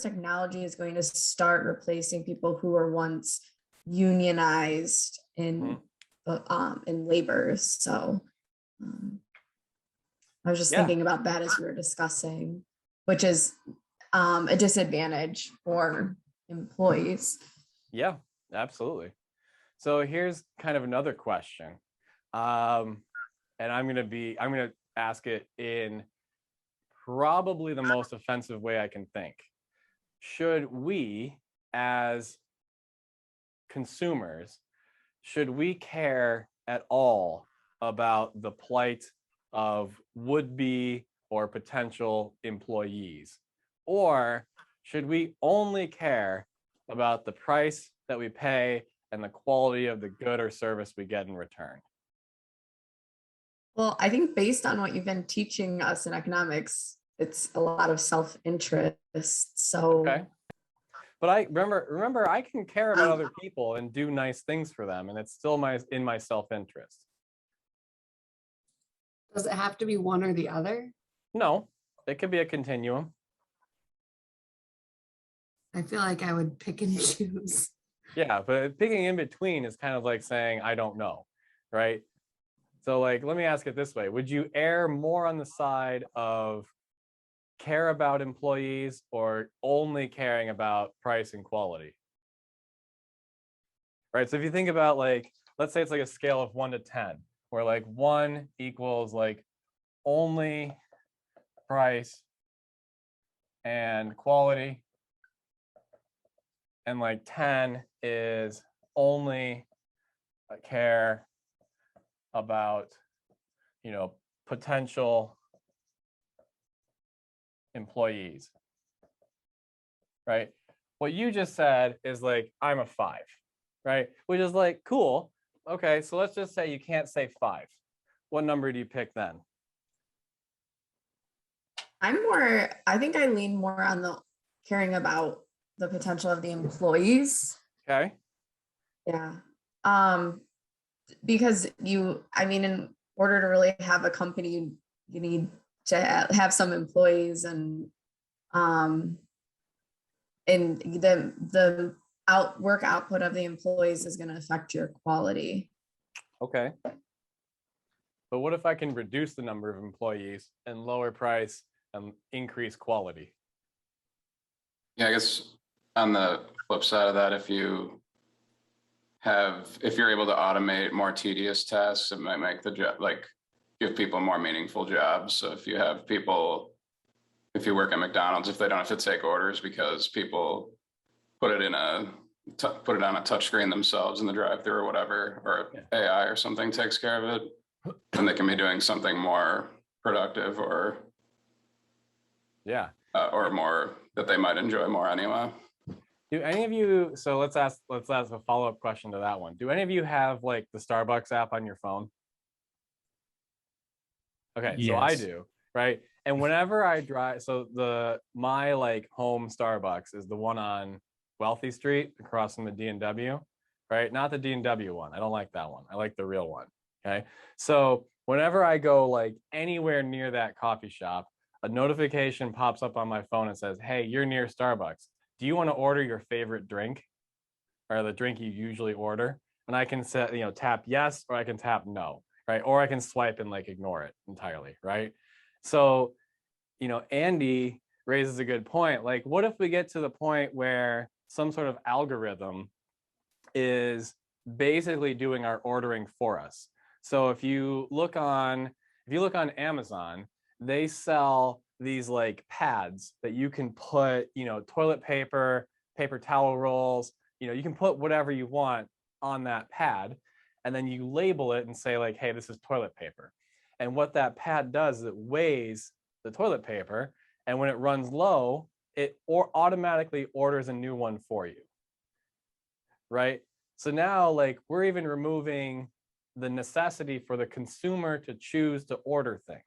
technology is going to start replacing people who were once unionized in labor. So I was just thinking about that as we were discussing, which is a disadvantage for employees. Yeah, absolutely. So here's kind of another question. And I'm going to ask it in probably the most offensive way I can think. Should we, as consumers, should we care at all about the plight of would-be or potential employees? Or should we only care about the price that we pay and the quality of the good or service we get in return? Well, I think based on what you've been teaching us in economics, it's a lot of self-interest. So okay. But I remember I can care about other people and do nice things for them, and it's still in my self-interest. Does it have to be one or the other? No, it could be a continuum. I feel like I would pick and choose. Yeah, but picking in between is kind of like saying, I don't know, right? So like, let me ask it this way. Would you err more on the side of care about employees or only caring about price and quality? Right, so if you think about like, let's say it's like a scale of 1 to 10, where like 1 equals like only price and quality, and like 10 is only care about, potential employees, right? What you just said is like, I'm a 5, right? Which is like, cool. Okay, so let's just say you can't say 5. What number do you pick then? I think I lean more on the caring about the potential of the employees. Okay. Yeah. Because in order to really have a company, you need to have some employees, and the work output of the employees is going to affect your quality. Okay. But what if I can reduce the number of employees and lower price and increase quality? Yeah, I guess on the flip side of that, if you're able to automate more tedious tasks, it might make the job, like, give people more meaningful jobs. So if you work at McDonald's, if they don't have to take orders because people put it on a touch screen themselves in the drive-thru or whatever, or AI or something takes care of it, then they can be doing something more productive or more that they might enjoy more anyway. Do any of you, so let's ask a follow-up question to that one. Do any of you have like the Starbucks app on your phone? Okay, Yes. So I do, right? And whenever I drive, so my like home Starbucks is the one on Wealthy Street across from the D&W, right? Not the D&W one. I don't like that one. I like the real one. Okay. So whenever I go like anywhere near that coffee shop, a notification pops up on my phone and says, hey, you're near Starbucks. Do you want to order your favorite drink or the drink you usually order? And I can set, tap yes, or I can tap no, right? Or I can swipe and like ignore it entirely, right? So, Andy raises a good point. Like, what if we get to the point where some sort of algorithm is basically doing our ordering for us? So if you look on Amazon, they sell these like pads that you can put, toilet paper, paper towel rolls, you can put whatever you want on that pad, and then you label it and say like, hey, this is toilet paper. And what that pad does is it weighs the toilet paper, and when it runs low, it automatically orders a new one for you, right? So now like we're even removing the necessity for the consumer to choose to order things.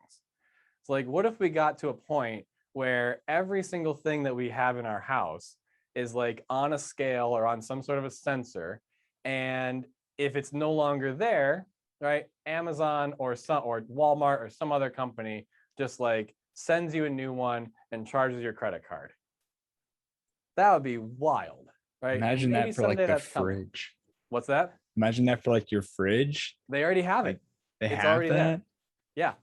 So like, what if we got to a point where every single thing that we have in our house is like on a scale or on some sort of a sensor, and if it's no longer there, right, Amazon or Walmart or some other company just like sends you a new one and charges your credit card? That would be wild, right? Imagine Maybe that for like someday the that's coming. fridge. What's that? Imagine that for like your fridge. They already have Like it. they It's have already there. that. Yeah,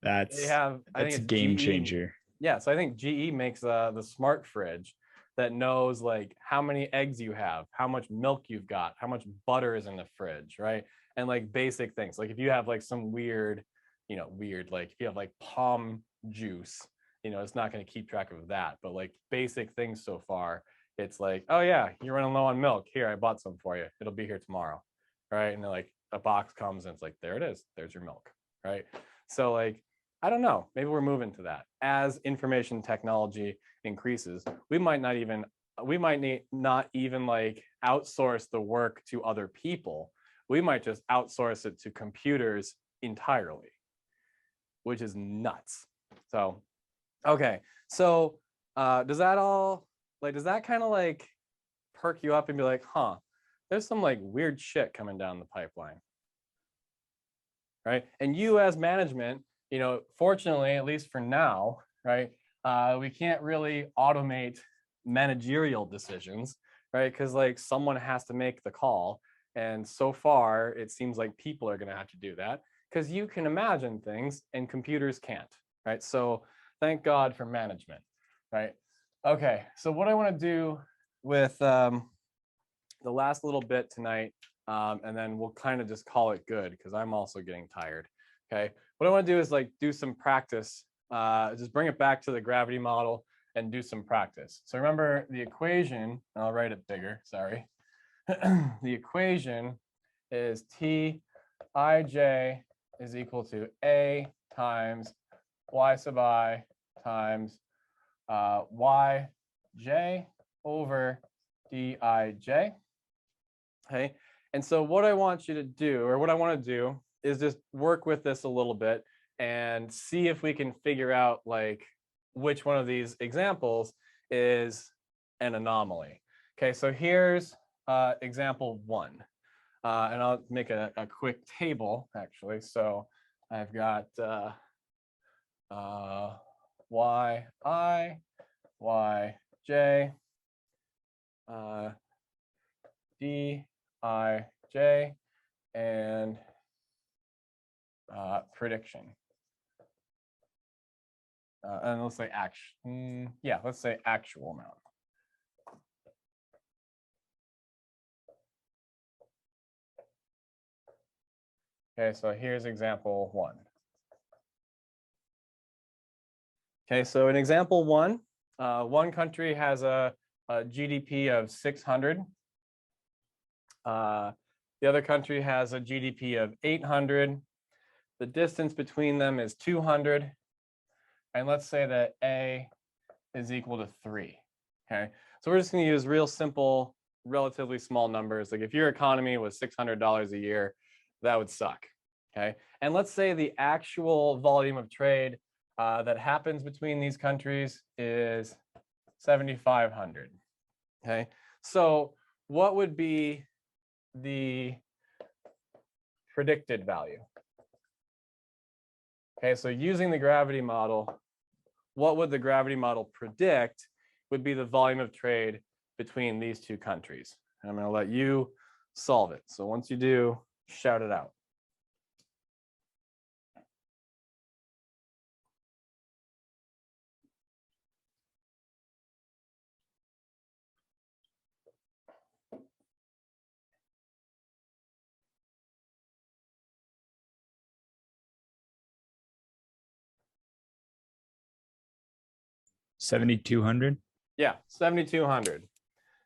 That's they have. I think a it's game GE. changer. Yeah, so I think GE makes the smart fridge that knows like how many eggs you have, how much milk you've got, how much butter is in the fridge, right? And like basic things. Like if you have like some weird, like if you have like palm juice, it's not going to keep track of that. But like basic things so far, it's like, oh yeah, you're running low on milk. Here, I bought some for you. It'll be here tomorrow, right? And then like a box comes and it's like, there it is. There's your milk, right? So like, I don't know, maybe we're moving to that. As information technology increases, we might not even like outsource the work to other people. We might just outsource it to computers entirely, which is nuts. So, okay. So does that kind of like perk you up and be like, huh, there's some like weird shit coming down the pipeline, right? And you as management, fortunately, at least for now, right, we can't really automate managerial decisions, right? Because like someone has to make the call. And so far, it seems like people are going to have to do that because you can imagine things and computers can't, right? So thank God for management, right? Okay, so what I want to do with the last little bit tonight, and then we'll kind of just call it good because I'm also getting tired. Okay, what I want to do is like do some practice, just bring it back to the gravity model and do some practice. So remember the equation, I'll write it bigger, sorry. The equation is Tij is equal to A times Y sub I times Yj over Dij. Okay, and so what I want you to do, or what I want to do, is just work with this a little bit and see if we can figure out like which one of these examples is an anomaly. Okay, so here's example 1. And I'll make a quick table actually. So I've got Yi, Yj, Dij, and prediction. And let's say let's say actual amount. Okay, so here's example 1. Okay, so in example 1, one country has a GDP of 600. The other country has a GDP of 800. The distance between them is 200. And let's say that A is equal to 3. Okay, so we're just going to use real simple, relatively small numbers. Like if your economy was $600 a year, that would suck. Okay, and let's say the actual volume of trade that happens between these countries is 7,500. Okay, so what would be the predicted value? Okay, so using the gravity model, what would the gravity model predict would be the volume of trade between these two countries? And I'm going to let you solve it. So once you do, shout it out. 7,200. Yeah, 7,200.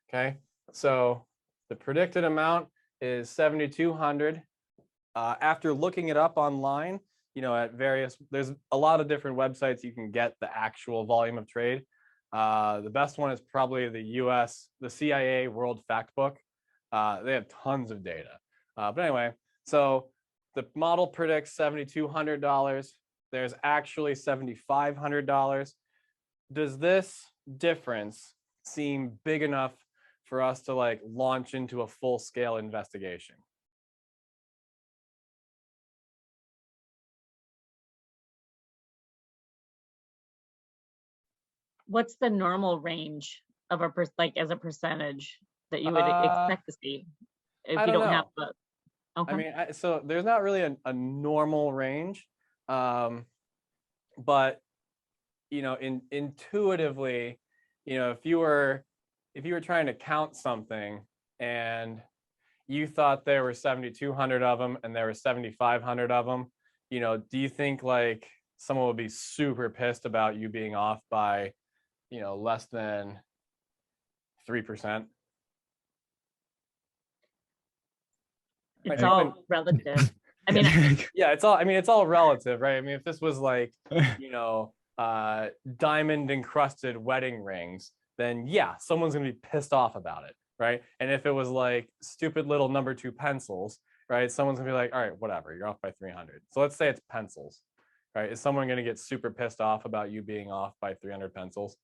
Okay, so the predicted amount is 7,200. After looking it up online, at there's a lot of different websites you can get the actual volume of trade. The best one is probably the CIA World Factbook. They have tons of data. But anyway, so the model predicts $7,200. There's actually $7,500. Does this difference seem big enough for us to like launch into a full-scale investigation? What's the normal range of like as a percentage that you would expect to see if I you don't don't have know. the, okay. I mean, so there's not really a normal range, but intuitively, if you were trying to count something and you thought there were 7,200 of them and there were 7,500 of them, do you think like someone would be super pissed about you being off by, less than 3%? It's all relative. I mean, yeah, it's all relative, right? I mean, if this was like, diamond encrusted wedding rings, then yeah, someone's gonna be pissed off about it, right? And if it was like stupid little number 2 pencils, right, someone's gonna be like, all right, whatever, you're off by 300. So let's say it's pencils, right? Is someone gonna get super pissed off about you being off by 300 pencils?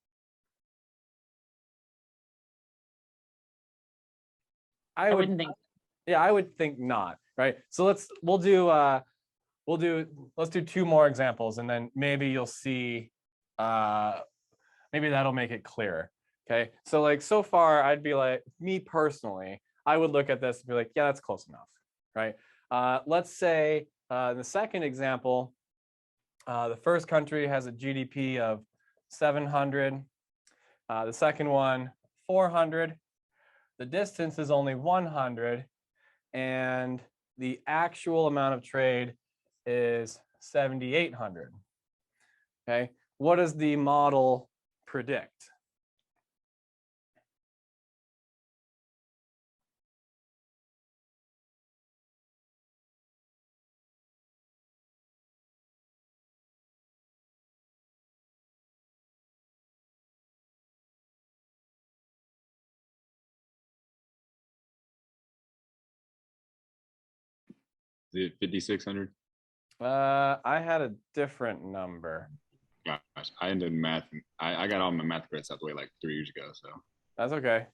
I wouldn't think. Yeah, I would think not, right? So let's do 2 more examples, and then maybe you'll see, maybe that'll make it clearer. Okay, so like so far, I'd be like, me personally, I would look at this and be like, yeah, that's close enough, right? Let's say in the second example, the first country has a GDP of 700, the second one 400, the distance is only 100, and the actual amount of trade is 7,800. Okay, what does the model predict? Is it 5,600? I had a different number. Gosh, I ended math. I got all my math credits out the way like 3 years ago. So That's okay.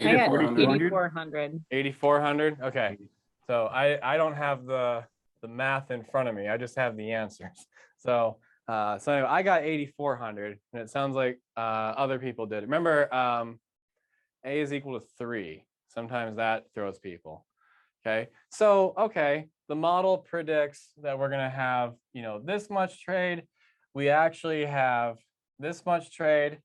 I got 8,400. 8,400. 8,400. Okay, so I don't have the math in front of me. I just have the answers. So anyway, I got 8,400, and it sounds like other people did. Remember, A is equal to 3. Sometimes that throws people. Okay, so the model predicts that we're gonna have this much trade. We actually have this much trade.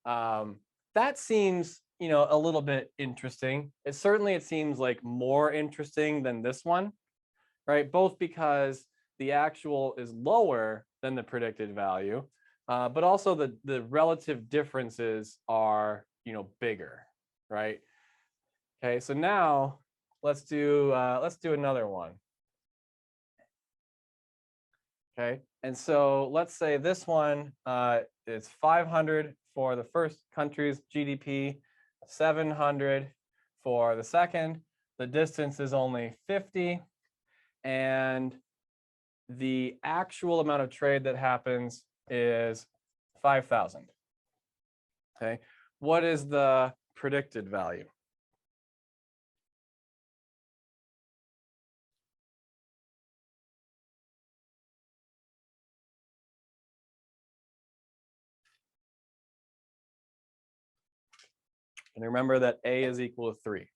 That seems a little bit interesting. It seems like more interesting than this one, right? Both because the actual is lower than the predicted value, but also the relative differences are bigger, right? Okay, so now let's do another one. Okay, and so let's say this one is 500 for the first country's GDP, 700 for the second. The distance is only 50, and the actual amount of trade that happens is 5,000. Okay, what is the predicted value? And remember that A is equal to 3.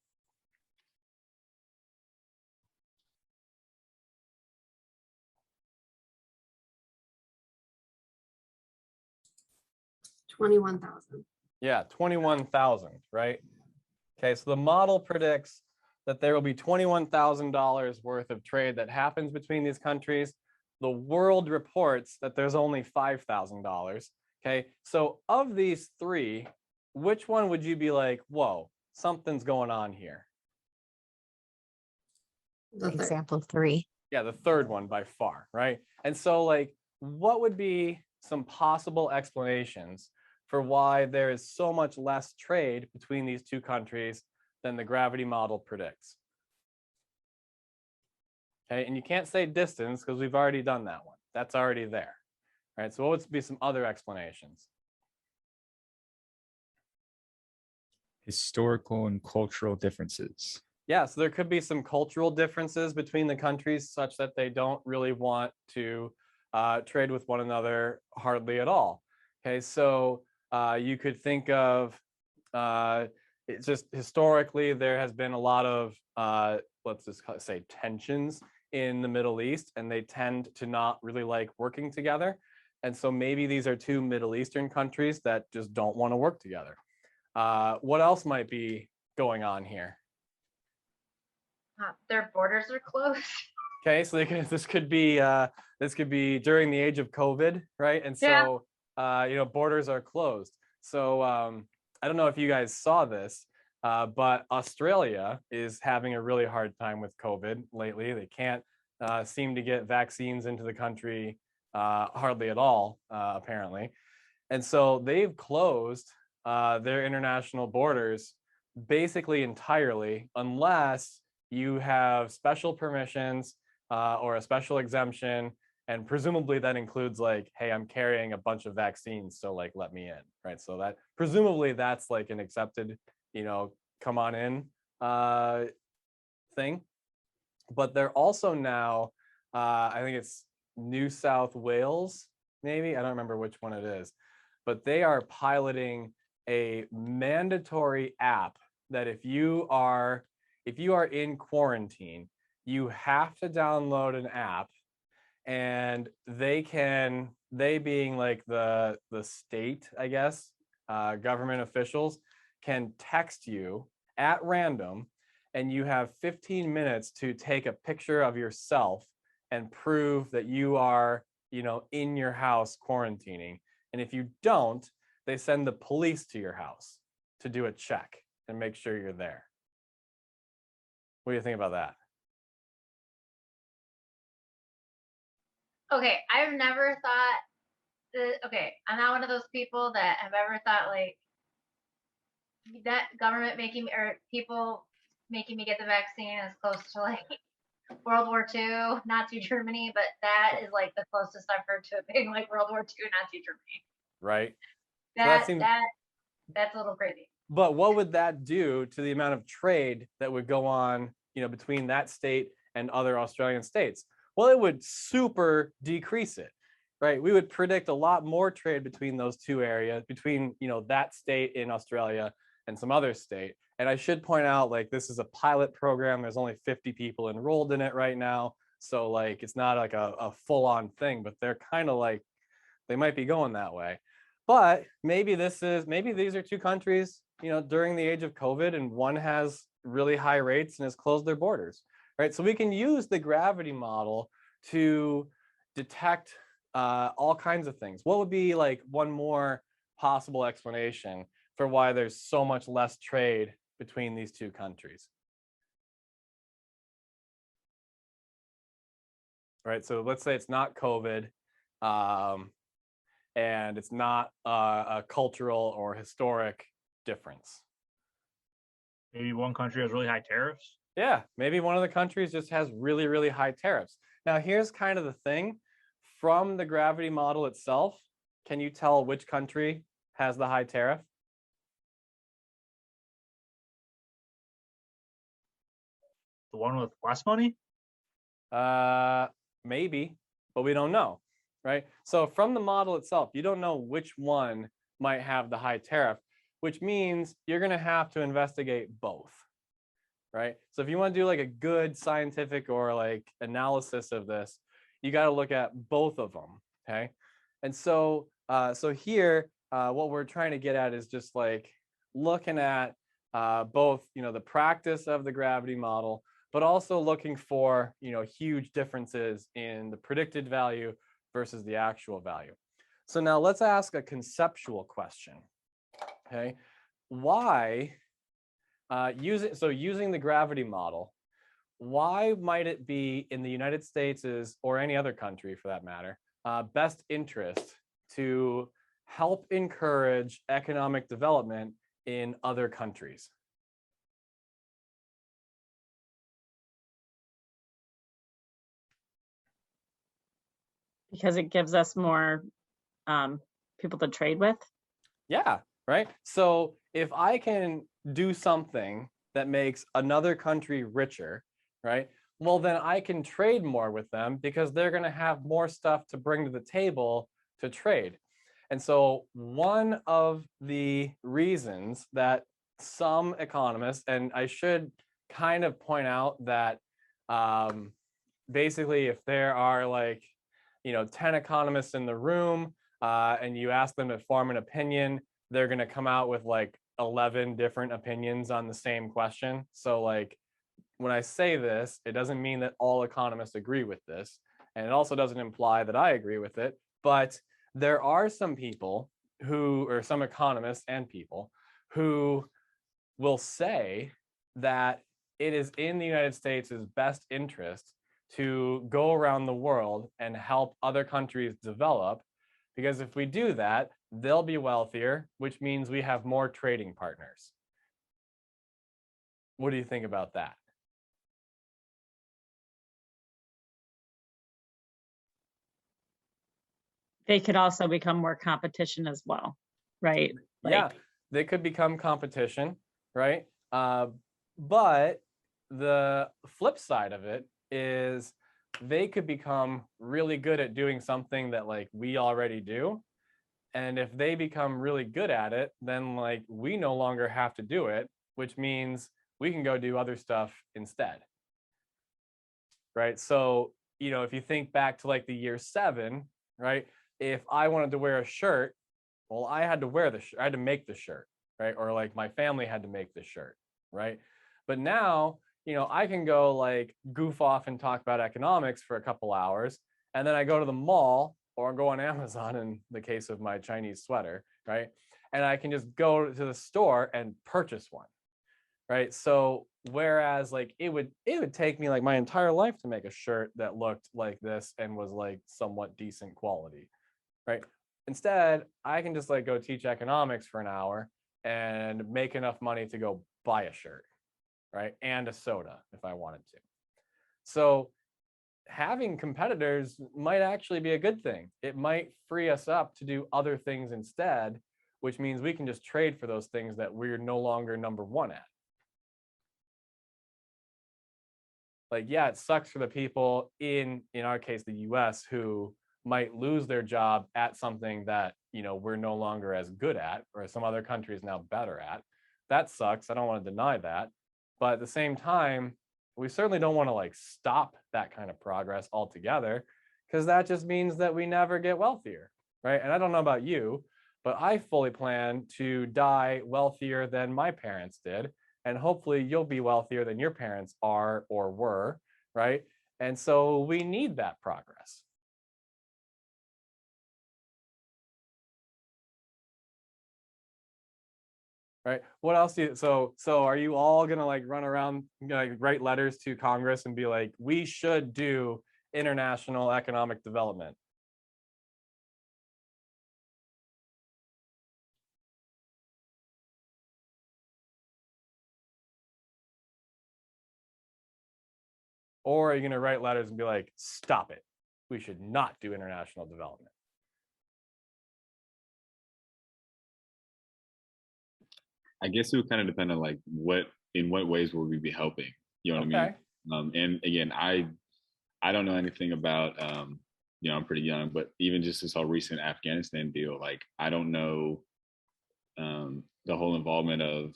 $21,000. Yeah, 21,000, right? Okay, so the model predicts that there will be $21,000 worth of trade that happens between these countries. The world reports that there's only $5,000. Okay, so of these three, which one would you be like, whoa, something's going on here? The third. Example 3. Yeah, the third one by far, right? And so like, what would be some possible explanations for why there is so much less trade between these two countries than the gravity model predicts? Okay, and you can't say distance because we've already done that one. That's already there, right? So what would be some other explanations? Historical and cultural differences. Yeah, so there could be some cultural differences between the countries such that they don't really want to trade with one another hardly at all. Okay, so you could think of it's just historically there has been a lot of let's just say tensions in the Middle East, and they tend to not really like working together. And so maybe these are two Middle Eastern countries that just don't want to work together. What else might be going on here? Their borders are closed. Okay, so this could be during the age of COVID, right? And so borders are closed. So I don't know if you guys saw this, but Australia is having a really hard time with COVID lately. They can't seem to get vaccines into the country hardly at all, apparently. And so they've closed their international borders basically entirely, unless you have special permissions or a special exemption. And presumably that includes like, hey, I'm carrying a bunch of vaccines, so like, let me in, right? So that presumably that's like an accepted, come on in thing. But they're also now, I think it's New South Wales, maybe, I don't remember which one it is, but they are piloting a mandatory app that if you are in quarantine, you have to download an app, and they being like the state, I guess, government officials can text you at random, and you have 15 minutes to take a picture of yourself and prove that you are, in your house quarantining. And if you don't, they send the police to your house to do a check and make sure you're there. What do you think about that? Okay, I've never thought okay, I'm not one of those people that have ever thought like that government making me, or people making me get the vaccine is close to like World War II, Nazi Germany, but that is like the closest I've heard to it being like World War II, Nazi Germany. Right. That's a little crazy. But what would that do to the amount of trade that would go on, between that state and other Australian states? Well, it would super decrease it, right? We would predict a lot more trade between those two areas, between, that state in Australia and some other state. And I should point out, like, this is a pilot program. There's only 50 people enrolled in it right now. So like, it's not like a full-on thing, but they're kind of like, they might be going that way. But maybe these are two countries, during the age of COVID, and one has really high rates and has closed their borders, right? So we can use the gravity model to detect all kinds of things. What would be like one more possible explanation for why there's so much less trade between these two countries? Right, so let's say it's not COVID, and it's not a cultural or historic difference. Maybe one country has really high tariffs. Yeah, maybe one of the countries just has really, really high tariffs. Now, here's kind of the thing. From the gravity model itself, can you tell which country has the high tariff? The one with less money? Maybe, but we don't know, right? So from the model itself, you don't know which one might have the high tariff, which means you're going to have to investigate both, right? So if you want to do like a good scientific or like analysis of this, you got to look at both of them, okay? And so here, what we're trying to get at is just like looking at both, the practice of the gravity model, but also looking for, huge differences in the predicted value versus the actual value. So now let's ask a conceptual question. Okay, why using the gravity model, why might it be in the United States or any other country for that matter, best interest to help encourage economic development in other countries? Because it gives us more people to trade with. Yeah, right. So if I can do something that makes another country richer, right? Well, then I can trade more with them because they're going to have more stuff to bring to the table to trade. And so one of the reasons that some economists, and I should kind of point out that basically if there are like, 10 economists in the room and you ask them to form an opinion, they're going to come out with like 11 different opinions on the same question. So like when I say this, it doesn't mean that all economists agree with this. And it also doesn't imply that I agree with it. But there are some people or some economists and people who will say that it is in the United States' best interest to go around the world and help other countries develop, because if we do that, they'll be wealthier, which means we have more trading partners. What do you think about that? They could also become more competition as well, right? Yeah, they could become competition, right? But the flip side of it is they could become really good at doing something that like we already do. And if they become really good at it, then like we no longer have to do it, which means we can go do other stuff instead. Right? So, if you think back to like the year 7, right? If I wanted to wear a shirt, well, I had to wear the shirt. I had to make the shirt, right? Or like my family had to make the shirt, right? But now, I can go like goof off and talk about economics for a couple hours, and then I go to the mall or go on Amazon in the case of my Chinese sweater, right? And I can just go to the store and purchase one, right? So whereas like it would take me like my entire life to make a shirt that looked like this and was like somewhat decent quality, right? Instead, I can just like go teach economics for an hour and make enough money to go buy a shirt, right? And a soda if I wanted to. So having competitors might actually be a good thing. It might free us up to do other things instead, which means we can just trade for those things that we're no longer number one at. Like, yeah, it sucks for the people in our case, the US, who might lose their job at something that, we're no longer as good at, or some other country is now better at. That sucks. I don't want to deny that. But at the same time, we certainly don't want to like stop that kind of progress altogether, because that just means that we never get wealthier, right? And I don't know about you, but I fully plan to die wealthier than my parents did. And hopefully you'll be wealthier than your parents are or were, right? And so we need that progress. Right. What else do you, so are you all gonna like run around, like write letters to Congress and be like, we should do international economic development? Or are you gonna write letters and be like, stop it, we should not do international development? I guess it would kind of depend on like in what ways will we be helping? You know what I mean? And again, I don't know anything about I'm pretty young, but even just this whole recent Afghanistan deal, like I don't know the whole involvement of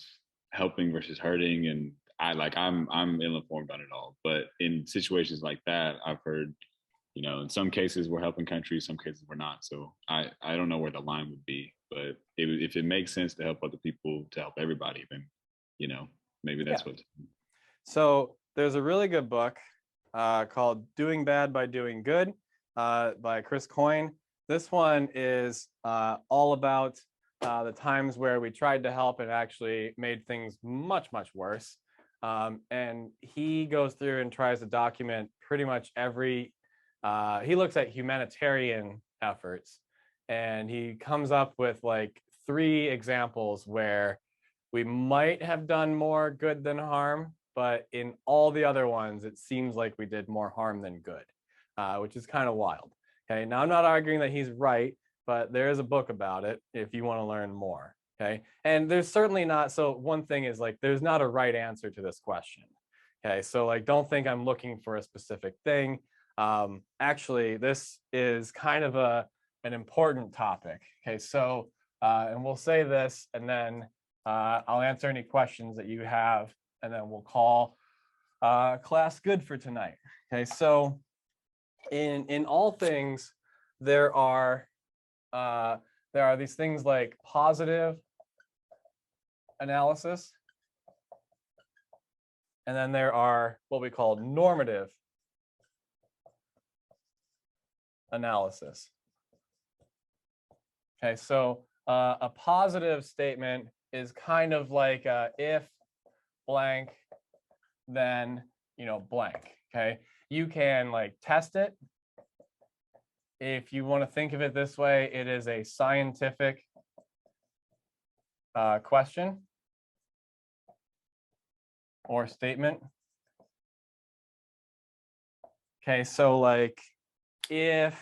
helping versus hurting, and I'm ill-informed on it all. But in situations like that, I've heard, in some cases we're helping countries, some cases we're not. So I don't know where the line would be, but if it makes sense to help other people, to help everybody, then maybe that's what. So there's a really good book called Doing Bad by Doing Good by Chris Coyne. This one is all about the times where we tried to help and actually made things much, much worse. And he goes through and tries to document pretty much every, he looks at humanitarian efforts, and he comes up with like 3 examples where we might have done more good than harm, but in all the other ones, it seems like we did more harm than good, which is kind of wild. Okay, now I'm not arguing that he's right, but there is a book about it if you want to learn more. Okay, and there's certainly not, so one thing is like, there's not a right answer to this question. Okay, so like, don't think I'm looking for a specific thing. Actually, this is kind of an important topic. Okay, so, and we'll say this, and then I'll answer any questions that you have, and then we'll call class good for tonight. Okay, so in all things, there are these things like positive analysis, and then there are what we call normative analysis. Okay, so a positive statement is kind of like if blank, then blank. Okay, you can like test it. If you want to think of it this way, it is a scientific question or statement. Okay, so like if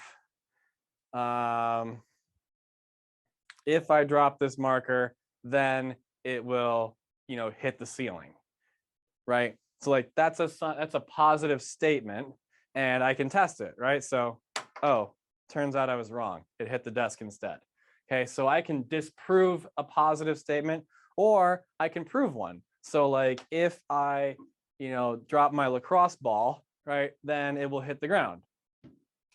I drop this marker, then it will hit the ceiling, right? So like that's a positive statement, and I can test it, right? So, oh, turns out I was wrong. It hit the desk instead. Okay, so I can disprove a positive statement, or I can prove one. So like if I, drop my lacrosse ball, right, then it will hit the ground,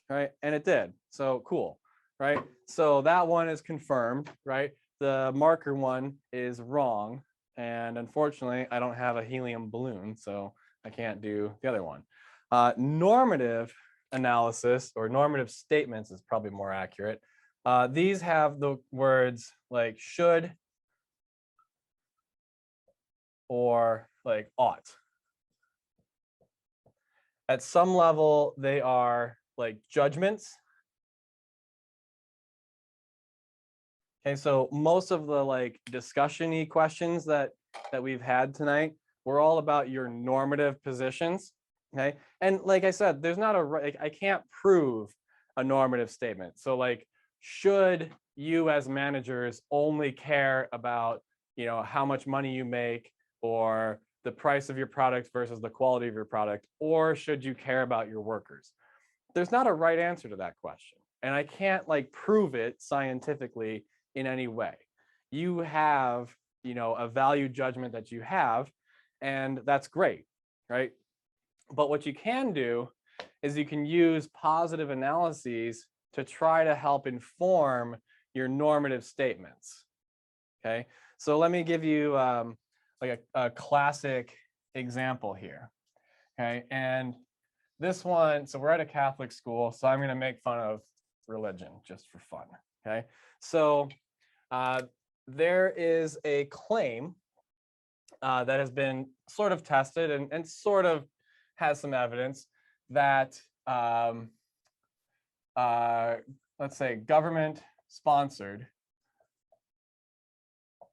right? And it did. So cool, right? So that one is confirmed, right? The marker one is wrong. And unfortunately, I don't have a helium balloon, so I can't do the other one. Normative analysis, or normative statements is probably more accurate. These have the words like should or like ought. At some level, they are like judgments. Okay, so most of the like discussion-y questions that we've had tonight were all about your normative positions. Okay, and like I said, there's not I can't prove a normative statement. So like, should you as managers only care about how much money you make, or the price of your product versus the quality of your product, or should you care about your workers? There's not a right answer to that question, and I can't like prove it scientifically in any way. You have a value judgment that you have, and that's great, right? But what you can do is you can use positive analyses to try to help inform your normative statements. Okay, so let me give you like a classic example here. Okay, and this one, so we're at a Catholic school, so I'm going to make fun of religion just for fun. Okay, so there is a claim that has been sort of tested and sort of has some evidence that let's say government sponsored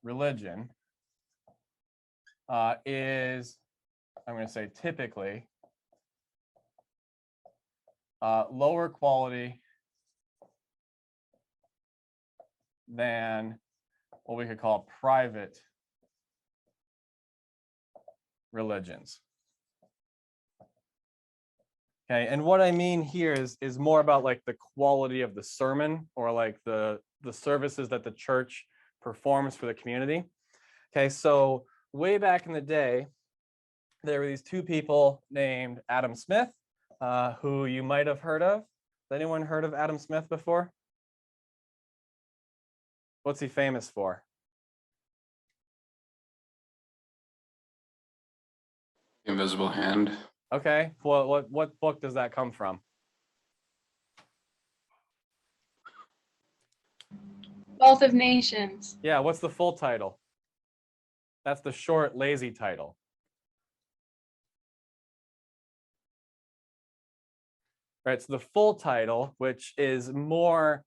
religion is, I'm going to say typically, lower quality than what we could call private religions. Okay, and what I mean here is more about like the quality of the sermon, or like the services that the church performs for the community. Okay, so way back in the day, there were these 2 people named Adam Smith, who you might have heard of. Has anyone heard of Adam Smith before? What's he famous for? Invisible Hand. Okay, well, what book does that come from? Wealth of Nations. Yeah, what's the full title? That's the short, lazy title. Right, so the full title, which is more,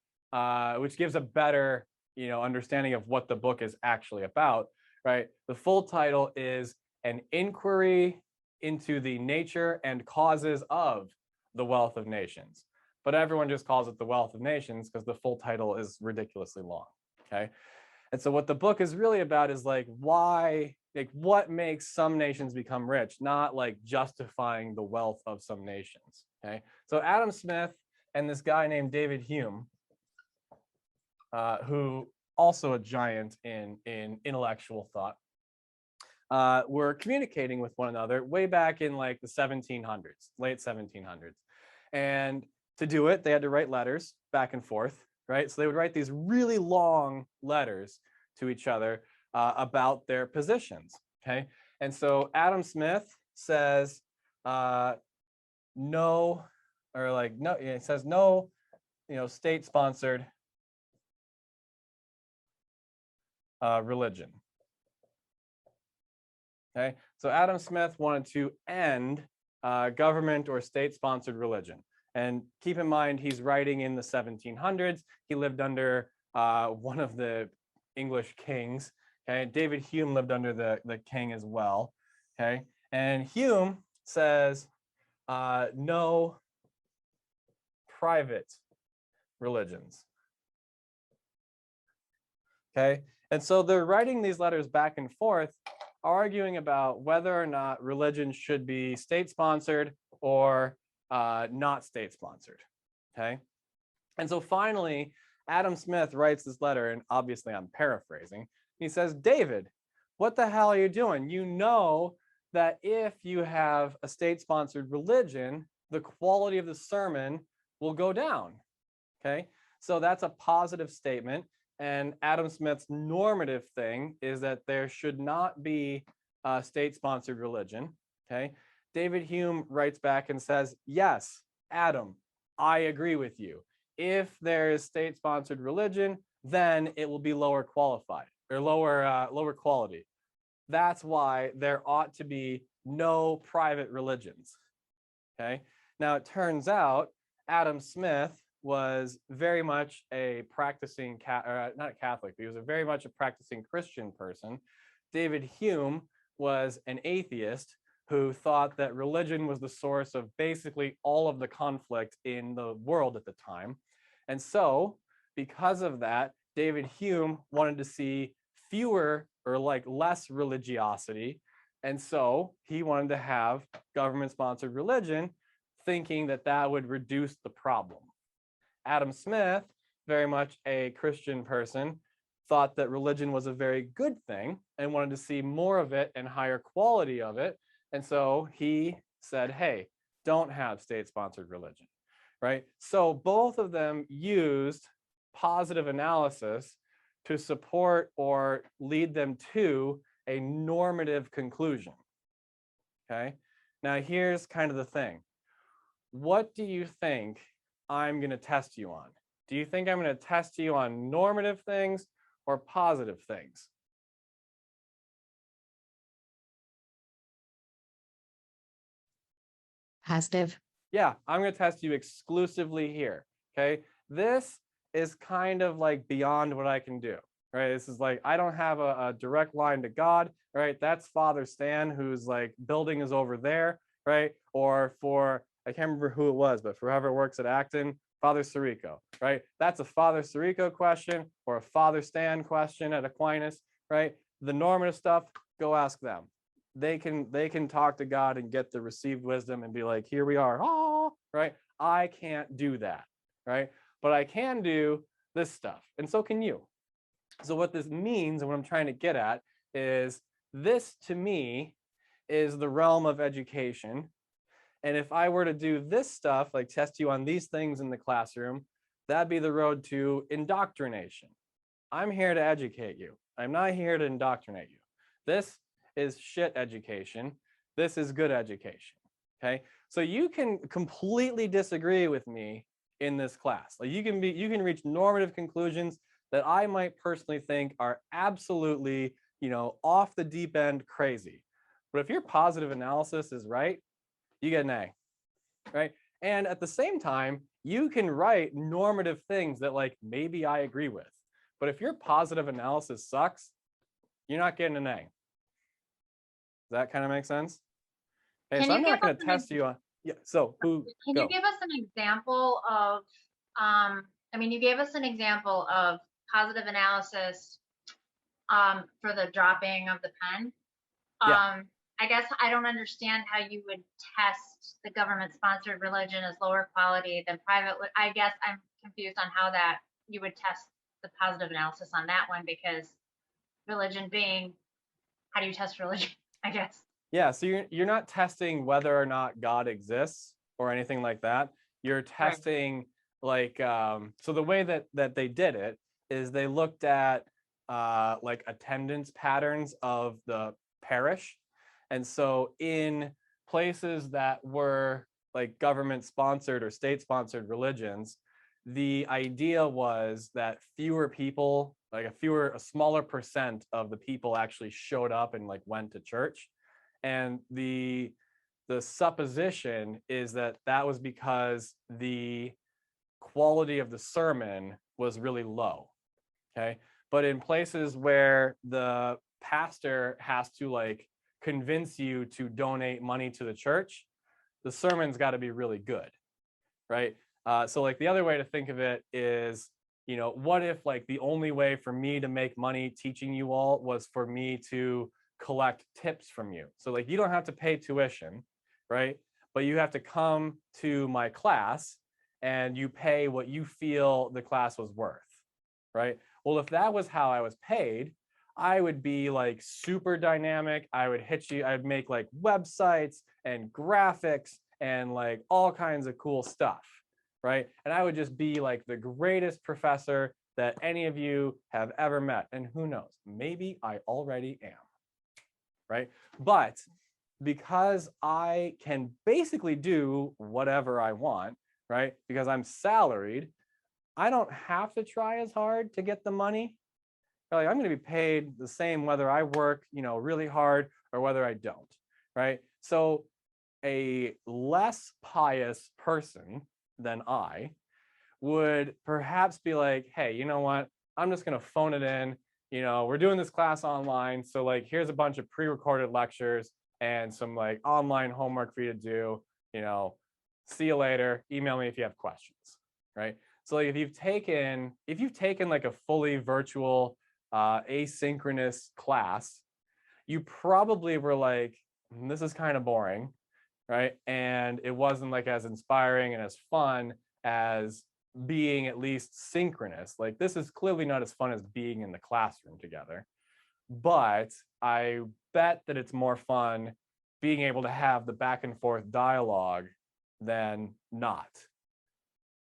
which gives a better, understanding of what the book is actually about, right? The full title is An Inquiry into the Nature and Causes of the Wealth of Nations. But everyone just calls it The Wealth of Nations because the full title is ridiculously long, okay? And so what the book is really about is like why, like what makes some nations become rich, not like justifying the wealth of some nations, okay? So Adam Smith and this guy named David Hume, who also a giant in intellectual thought, were communicating with one another way back in like the 1700s, late 1700s. And to do it, they had to write letters back and forth, right? So they would write these really long letters to each other about their positions, okay? And so Adam Smith says no, or like no, it says no, state-sponsored religion. Okay, so Adam Smith wanted to end government or state-sponsored religion. And keep in mind, he's writing in the 1700s. He lived under one of the English kings. Okay, David Hume lived under the king as well. Okay, and Hume says no private religions. Okay, and so they're writing these letters back and forth, arguing about whether or not religion should be state-sponsored or not state-sponsored, okay? And so finally, Adam Smith writes this letter, and obviously I'm paraphrasing. He says, David, what the hell are you doing? You know that if you have a state-sponsored religion, the quality of the sermon will go down, okay? So that's a positive statement. And Adam Smith's normative thing is that there should not be a state-sponsored religion, okay? David Hume writes back and says, yes, Adam, I agree with you. If there is state-sponsored religion, then it will be lower qualified or lower quality. That's why there ought to be no private religions, okay? Now, it turns out Adam Smith was very much a practicing, not a Catholic, but he was very much a practicing Christian person. David Hume was an atheist who thought that religion was the source of basically all of the conflict in the world at the time. And so, because of that, David Hume wanted to see fewer or like less religiosity. And so he wanted to have government-sponsored religion, thinking that that would reduce the problem. Adam Smith, very much a Christian person, thought that religion was a very good thing and wanted to see more of it and higher quality of it. And so he said, hey, don't have state-sponsored religion, right? So both of them used positive analysis to support or lead them to a normative conclusion, okay? Now here's kind of the thing. What do you think I'm going to test you on? Do you think I'm going to test you on normative things or positive things? Positive. Yeah, I'm going to test you exclusively here, okay? This is kind of like beyond what I can do, right? This is like, I don't have a direct line to God, right? That's Father Stan, who's like, building is over there, right? Or for, I can't remember who it was, but for whoever works at Acton, Father Sirico, right? That's a Father Sirico question or a Father Stan question at Aquinas, right? The normative stuff, go ask them. They can talk to God and get the received wisdom and be like, here we are, oh, right? I can't do that, right? But I can do this stuff, and so can you. So what this means, and what I'm trying to get at, is this to me is the realm of education. And if I were to do this stuff, like test you on these things in the classroom, that'd be the road to indoctrination. I'm here to educate you. I'm not here to indoctrinate you. This is shit education. This is good education, okay? So you can completely disagree with me in this class. Like you can reach normative conclusions that I might personally think are absolutely, off the deep end crazy. But if your positive analysis is right, you get an A, right? And at the same time, you can write normative things that like maybe I agree with. But if your positive analysis sucks, you're not getting an A. Does that kind of make sense? Okay, Can so you I'm not give going us to an test you on, yeah, so who, Can go. you give us an example of, I mean, you gave us an example of positive analysis for the dropping of the pen. Yeah. I guess I don't understand how you would test the government-sponsored religion as lower quality than private. I guess I'm confused on how that you would test the positive analysis on that one, because religion being, how do you test religion? I guess. Yeah, so you're not testing whether or not God exists or anything like that. You're testing like so the way that they did it is they looked at like attendance patterns of the parish. And so in places that were like government sponsored or state sponsored religions, the idea was that fewer people, like a smaller percent of the people actually showed up and like went to church. And the supposition is that that was because the quality of the sermon was really low. Okay. But in places where the pastor has to like convince you to donate money to the church, the sermon's got to be really good. Right. So like the other way to think of it is, what if like the only way for me to make money teaching you all was for me to collect tips from you? So like you don't have to pay tuition, right? But you have to come to my class and you pay what you feel the class was worth, right? Well, if that was how I was paid, I would be like super dynamic. I would I'd make like websites and graphics and like all kinds of cool stuff, right? And I would just be like the greatest professor that any of you have ever met. And who knows, maybe I already am, right? But because I can basically do whatever I want, right? Because I'm salaried, I don't have to try as hard to get the money. Like I'm going to be paid the same whether I work, really hard or whether I don't, right? So a less pious person than I would perhaps be like, hey, you know what? I'm just going to phone it in. We're doing this class online. So like, here's a bunch of pre-recorded lectures and some like online homework for you to do. See you later. Email me if you have questions, right? So like if you've taken like a fully virtual asynchronous class, you probably were like, this is kind of boring, right? And it wasn't like as inspiring and as fun as being at least synchronous. Like this is clearly not as fun as being in the classroom together, but I bet that it's more fun being able to have the back and forth dialogue than not,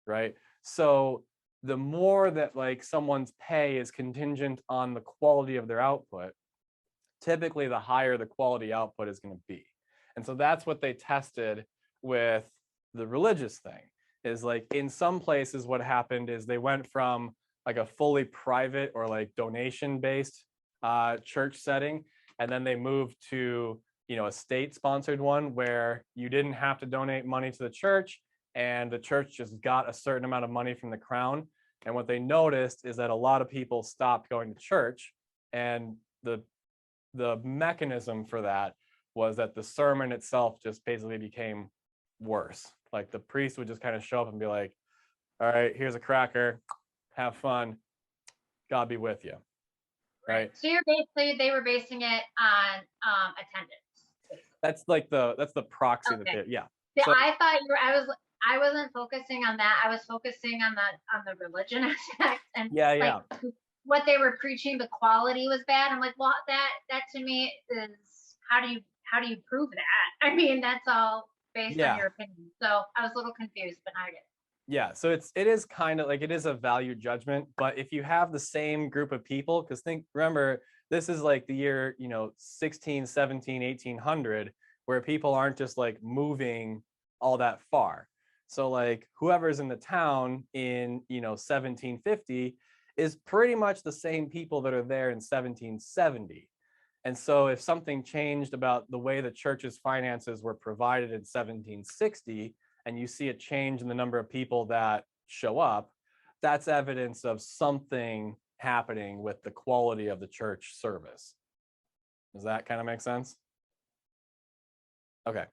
right? So the more that like someone's pay is contingent on the quality of their output, typically the higher the quality output is going to be. And so that's what they tested with the religious thing. Is like in some places what happened is they went from like a fully private or like donation based church setting, and then they moved to a state sponsored one where you didn't have to donate money to the church, and the church just got a certain amount of money from the crown. And what they noticed is that a lot of people stopped going to church, and the mechanism for that was that the sermon itself just basically became worse. Like the priest would just kind of show up and be like, all right, here's a cracker, have fun, God be with you, right? So they were basing it on attendance. That's the proxy that they, yeah. See, So, I thought I wasn't focusing on that. I was focusing on the religion aspect, and like what they were preaching, the quality was bad. I'm like, well, that to me is how do you prove that? I mean, that's all based on your opinion. So I was a little confused, but now I get it. Yeah, so it is kind of like, it is a value judgment, but if you have the same group of people, because remember, this is like the year, 16, 17, 1800, where people aren't just like moving all that far. So like whoever's in the town in, 1750 is pretty much the same people that are there in 1770. And so if something changed about the way the church's finances were provided in 1760, and you see a change in the number of people that show up, that's evidence of something happening with the quality of the church service. Does that kind of make sense? Okay,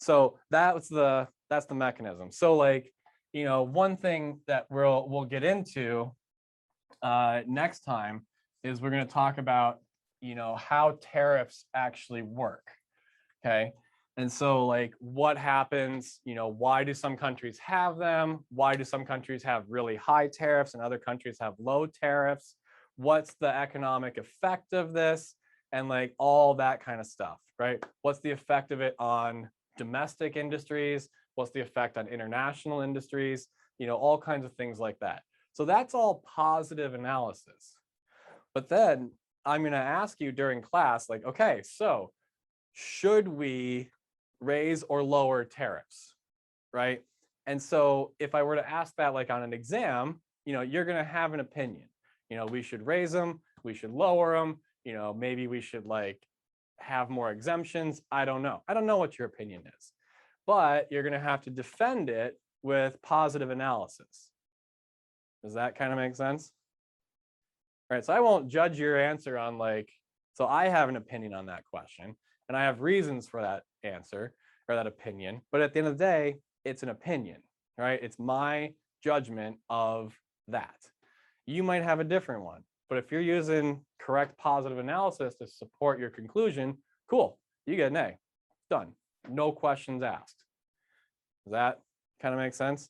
so that's the mechanism. So like, you know, one thing that we'll get into next time is we're going to talk about, you know, how tariffs actually work. Okay. And so like what happens, you know, why do some countries have them? Why do some countries have really high tariffs and other countries have low tariffs? What's the economic effect of this? And like all that kind of stuff, right? What's the effect of it on domestic industries? What's the effect on international industries? You know, all kinds of things like that. So that's all positive analysis. But then I'm going to ask you during class, like, okay, so should we raise or lower tariffs, right? And so if I were to ask that like on an exam, you know, you're going to have an opinion. You know, we should raise them, we should lower them, you know, maybe we should like have more exemptions. I don't know. I don't know what your opinion is, but you're going to have to defend it with positive analysis. Does that kind of make sense? All right, so I won't judge your answer on like, so I have an opinion on that question and I have reasons for that answer or that opinion, but at the end of the day, it's an opinion, right? It's my judgment of that. You might have a different one, but if you're using correct positive analysis to support your conclusion, cool, you get an A, done, no questions asked. Does that kind of make sense?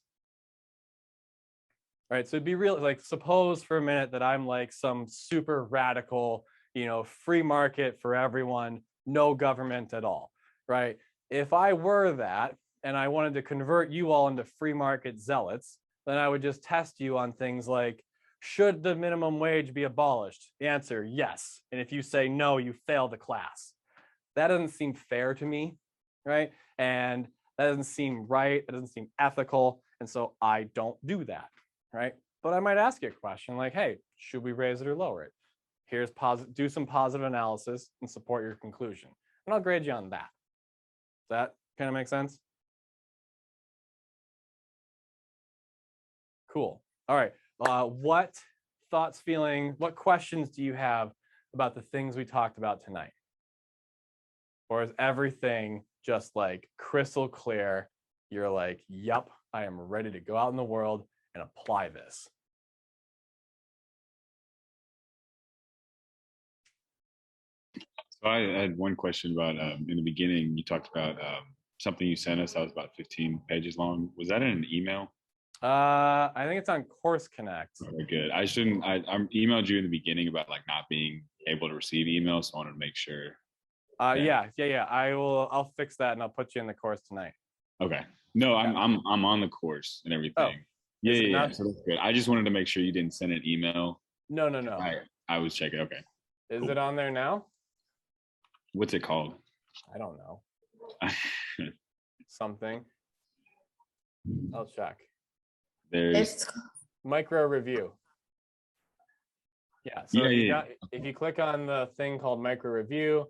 All right, so it'd be real, like suppose for a minute that I'm like some super radical, you know, free market for everyone, no government at all, right? If I were that and I wanted to convert you all into free market zealots, then I would just test you on things like, should the minimum wage be abolished? The answer, yes. And if you say no, you fail the class. That doesn't seem fair to me, right? And that doesn't seem right. That doesn't seem ethical. And so I don't do that, right? But I might ask you a question like, hey, should we raise it or lower it? Here's do some positive analysis and support your conclusion. And I'll grade you on that. Does that kind of make sense? Cool. All right. What thoughts, feeling, what questions do you have about the things we talked about tonight? Or is everything just like crystal clear? You're like, yep, I am ready to go out in the world and apply this. So I had one question about in the beginning, you talked about something you sent us that was about 15 pages long. Was that in an email? I think it's on Course Connect. Very good. I emailed you in the beginning about like not being able to receive emails, so I wanted to make sure. Yeah. I'll fix that and I'll put you in the course tonight. Okay. No, I'm on the course and everything. Oh, yeah. So that's good. I just wanted to make sure you didn't send an email. No. I was checking. Okay. Is Cool. it on there now? What's it called? I don't know. Something. I'll check. There's Micro review. Yeah. So if you click on the thing called micro review,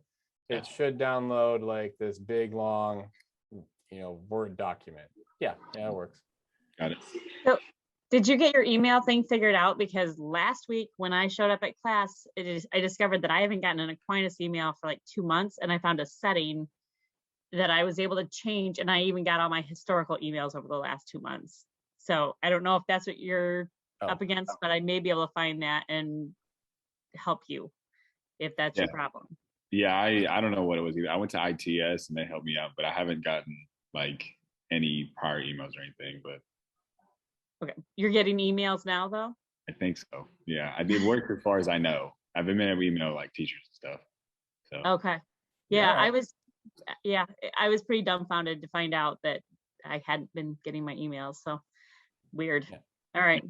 it should download like this big long, you know, Word document. Yeah, it works. Got it. So did you get your email thing figured out? Because last week when I showed up at class, I discovered that I haven't gotten an Aquinas email for like 2 months, and I found a setting that I was able to change, and I even got all my historical emails over the last 2 months. So I don't know if that's what you're up against, but I may be able to find that and help you if that's your problem. Yeah, I don't know what it was either. I went to ITS and they helped me out, but I haven't gotten like any prior emails or anything. But okay, you're getting emails now though? I think so. Yeah, I did work as far as I know. I've been able to email like teachers and stuff. So okay, yeah, I was pretty dumbfounded to find out that I hadn't been getting my emails. So weird. Yeah. All right.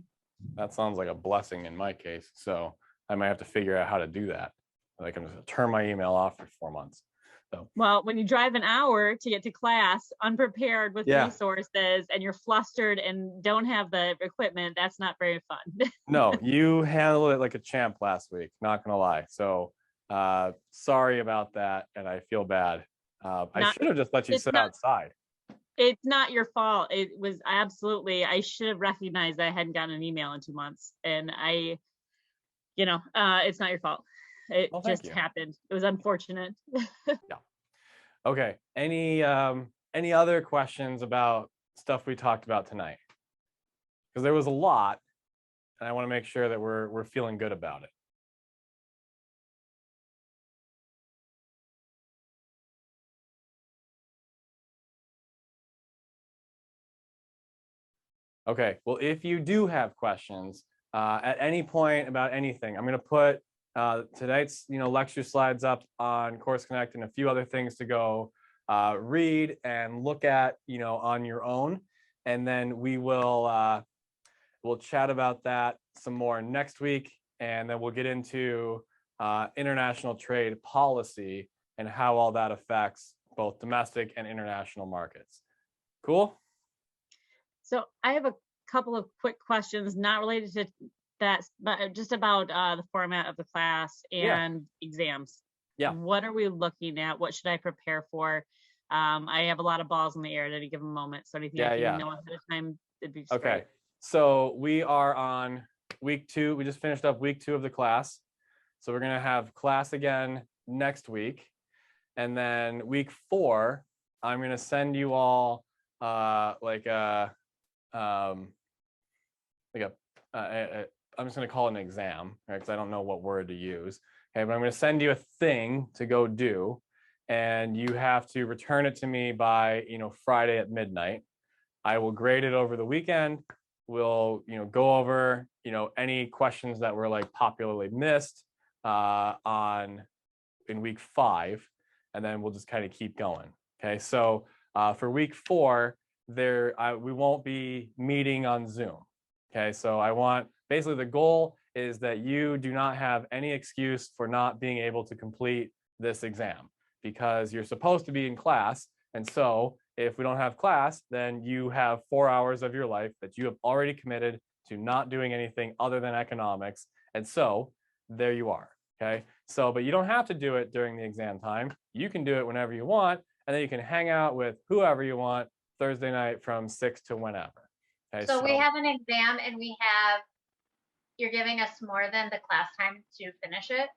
That sounds like a blessing in my case. So I might have to figure out how to do that. Like I'm just turn my email off for 4 months. Well, when you drive an hour to get to class unprepared with Yeah. resources and you're flustered and don't have the equipment, that's not very fun. No, you handled it like a champ last week, not gonna lie. So sorry about that, and I feel bad. I Not- should have just let you it's sit not- outside. It's not your fault. It was absolutely, I should have recognized I hadn't gotten an email in 2 months. And it's not your fault. It Well, thank just you. happened. It was unfortunate. Okay. Any other questions about stuff we talked about tonight? Because there was a lot, and I want to make sure that we're feeling good about it. Okay, well, if you do have questions at any point about anything, I'm going to put tonight's lecture slides up on Course Connect and a few other things to go read and look at on your own, and then we'll chat about that some more next week, and then we'll get into international trade policy and how all that affects both domestic and international markets. Cool. So I have a couple of quick questions, not related to that, but just about the format of the class and exams. Yeah. What are we looking at? What should I prepare for? I have a lot of balls in the air at any given moment. So anything I can know ahead of time, it'd be okay. great. So we are on week 2. We just finished up week 2 of the class. So we're going to have class again next week. And then week 4, I'm going to send you all I'm just going to call it an exam, right? Because I don't know what word to use. Okay, but I'm going to send you a thing to go do, and you have to return it to me by Friday at midnight. I will grade it over the weekend. We'll go over any questions that were like popularly missed in week 5, and then we'll just kind of keep going. Okay, so for week 4, we won't be meeting on Zoom. Okay, so basically the goal is that you do not have any excuse for not being able to complete this exam, because you're supposed to be in class. And so if we don't have class, then you have 4 hours of your life that you have already committed to not doing anything other than economics. And so there you are. Okay, so but you don't have to do it during the exam time. You can do it whenever you want, and then you can hang out with whoever you want Thursday night from 6 to whenever. Okay, so we have an exam, and you're giving us more than the class time to finish it.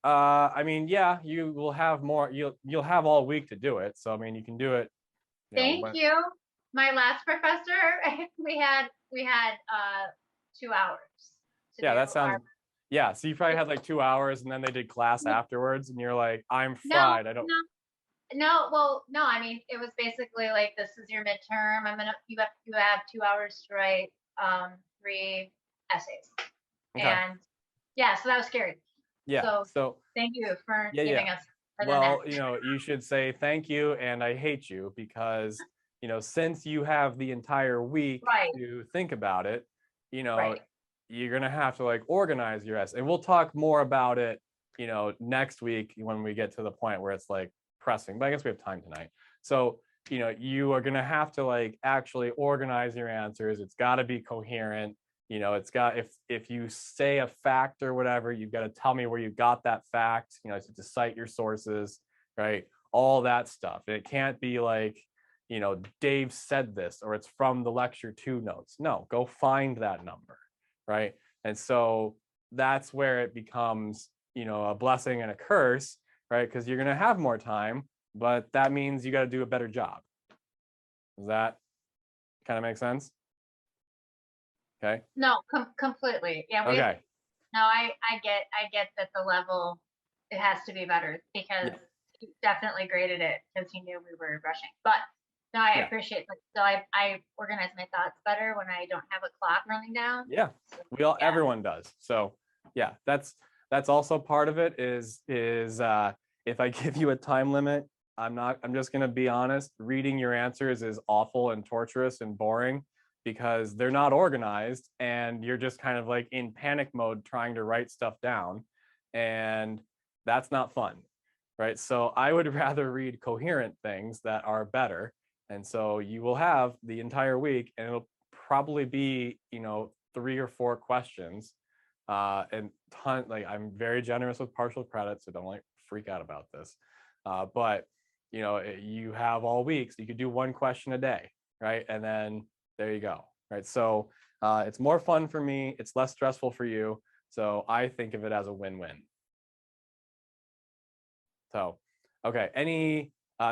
I mean, yeah, you will have more. You'll have all week to do it. So I mean, you can do it. Thank you. My last professor, we had 2 hours. Yeah, that sounds. Yeah, so you probably had like 2 hours, and then they did class afterwards, and you're like, I'm fried. No, I mean, it was basically like, this is your midterm. You have 2 hours to write 3 essays. Okay. And yeah, so that was scary. Yeah. So thank you for giving us. Well, you should say thank you and I hate you, because since you have the entire week to think about it, you're gonna have to like organize your essay. And we'll talk more about it, next week when we get to the point where it's like pressing. But I guess we have time tonight. So you are gonna have to like actually organize your answers. It's got to be coherent. It's got, if you say a fact or whatever, you've got to tell me where you got that fact, to cite your sources, right? All that stuff. It can't be like, Dave said this, or it's from the lecture 2 notes. No, go find that number, right? And so that's where it becomes, a blessing and a curse, right? Because you're going to have more time, but that means you got to do a better job. Does that kind of make sense? Okay. No, completely. Yeah. Okay. No, I get that the level, it has to be better, because he definitely graded it because he knew we were rushing. But no, I appreciate that. So I organize my thoughts better when I don't have a clock running down. Yeah. So, everyone does. So yeah, that's also part of it is if I give you a time limit, I'm just gonna be honest, reading your answers is awful and torturous and boring, because they're not organized and you're just kind of like in panic mode trying to write stuff down, and that's not fun. right? So I would rather read coherent things that are better. And so you will have the entire week, and it'll probably be, 3 or 4 questions. And I'm very generous with partial credit, so don't freak out about this. But you have all week, so you could do 1 question a day, right? And then there you go, right? So it's more fun for me, it's less stressful for you. So I think of it as a win-win. So, okay,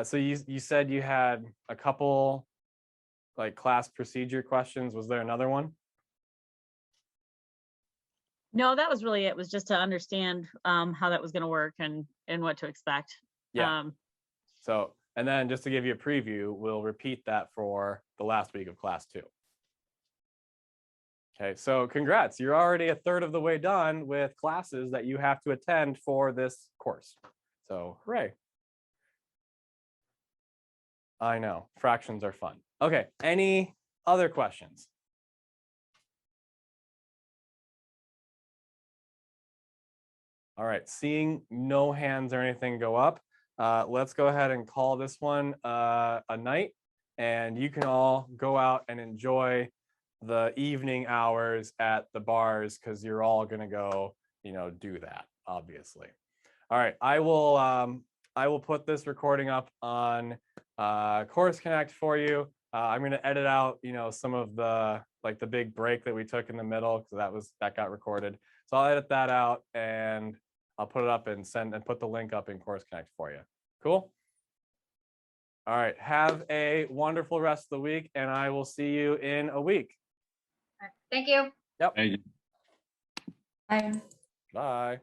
so you said you had a couple like class procedure questions. Was there another one? No, that was really it. It was just to understand how that was going to work and what to expect. Yeah. So, and then just to give you a preview, we'll repeat that for the last week of class 2. Okay, so congrats. You're already a third of the way done with classes that you have to attend for this course. So, hooray. I know, fractions are fun. Okay, any other questions? All right, seeing no hands or anything go up, let's go ahead and call this one a night, and you can all go out and enjoy the evening hours at the bars because you're all gonna go, do that, obviously. All right, I will put this recording up on Course Connect for you. I'm gonna edit out, some of the the big break that we took in the middle because that got recorded. So I'll edit that out and I'll put it up and put the link up in Course Connect for you. Cool. All right, have a wonderful rest of the week, and I will see you in a week. Thank you. Yep. Thank you. Bye. Bye.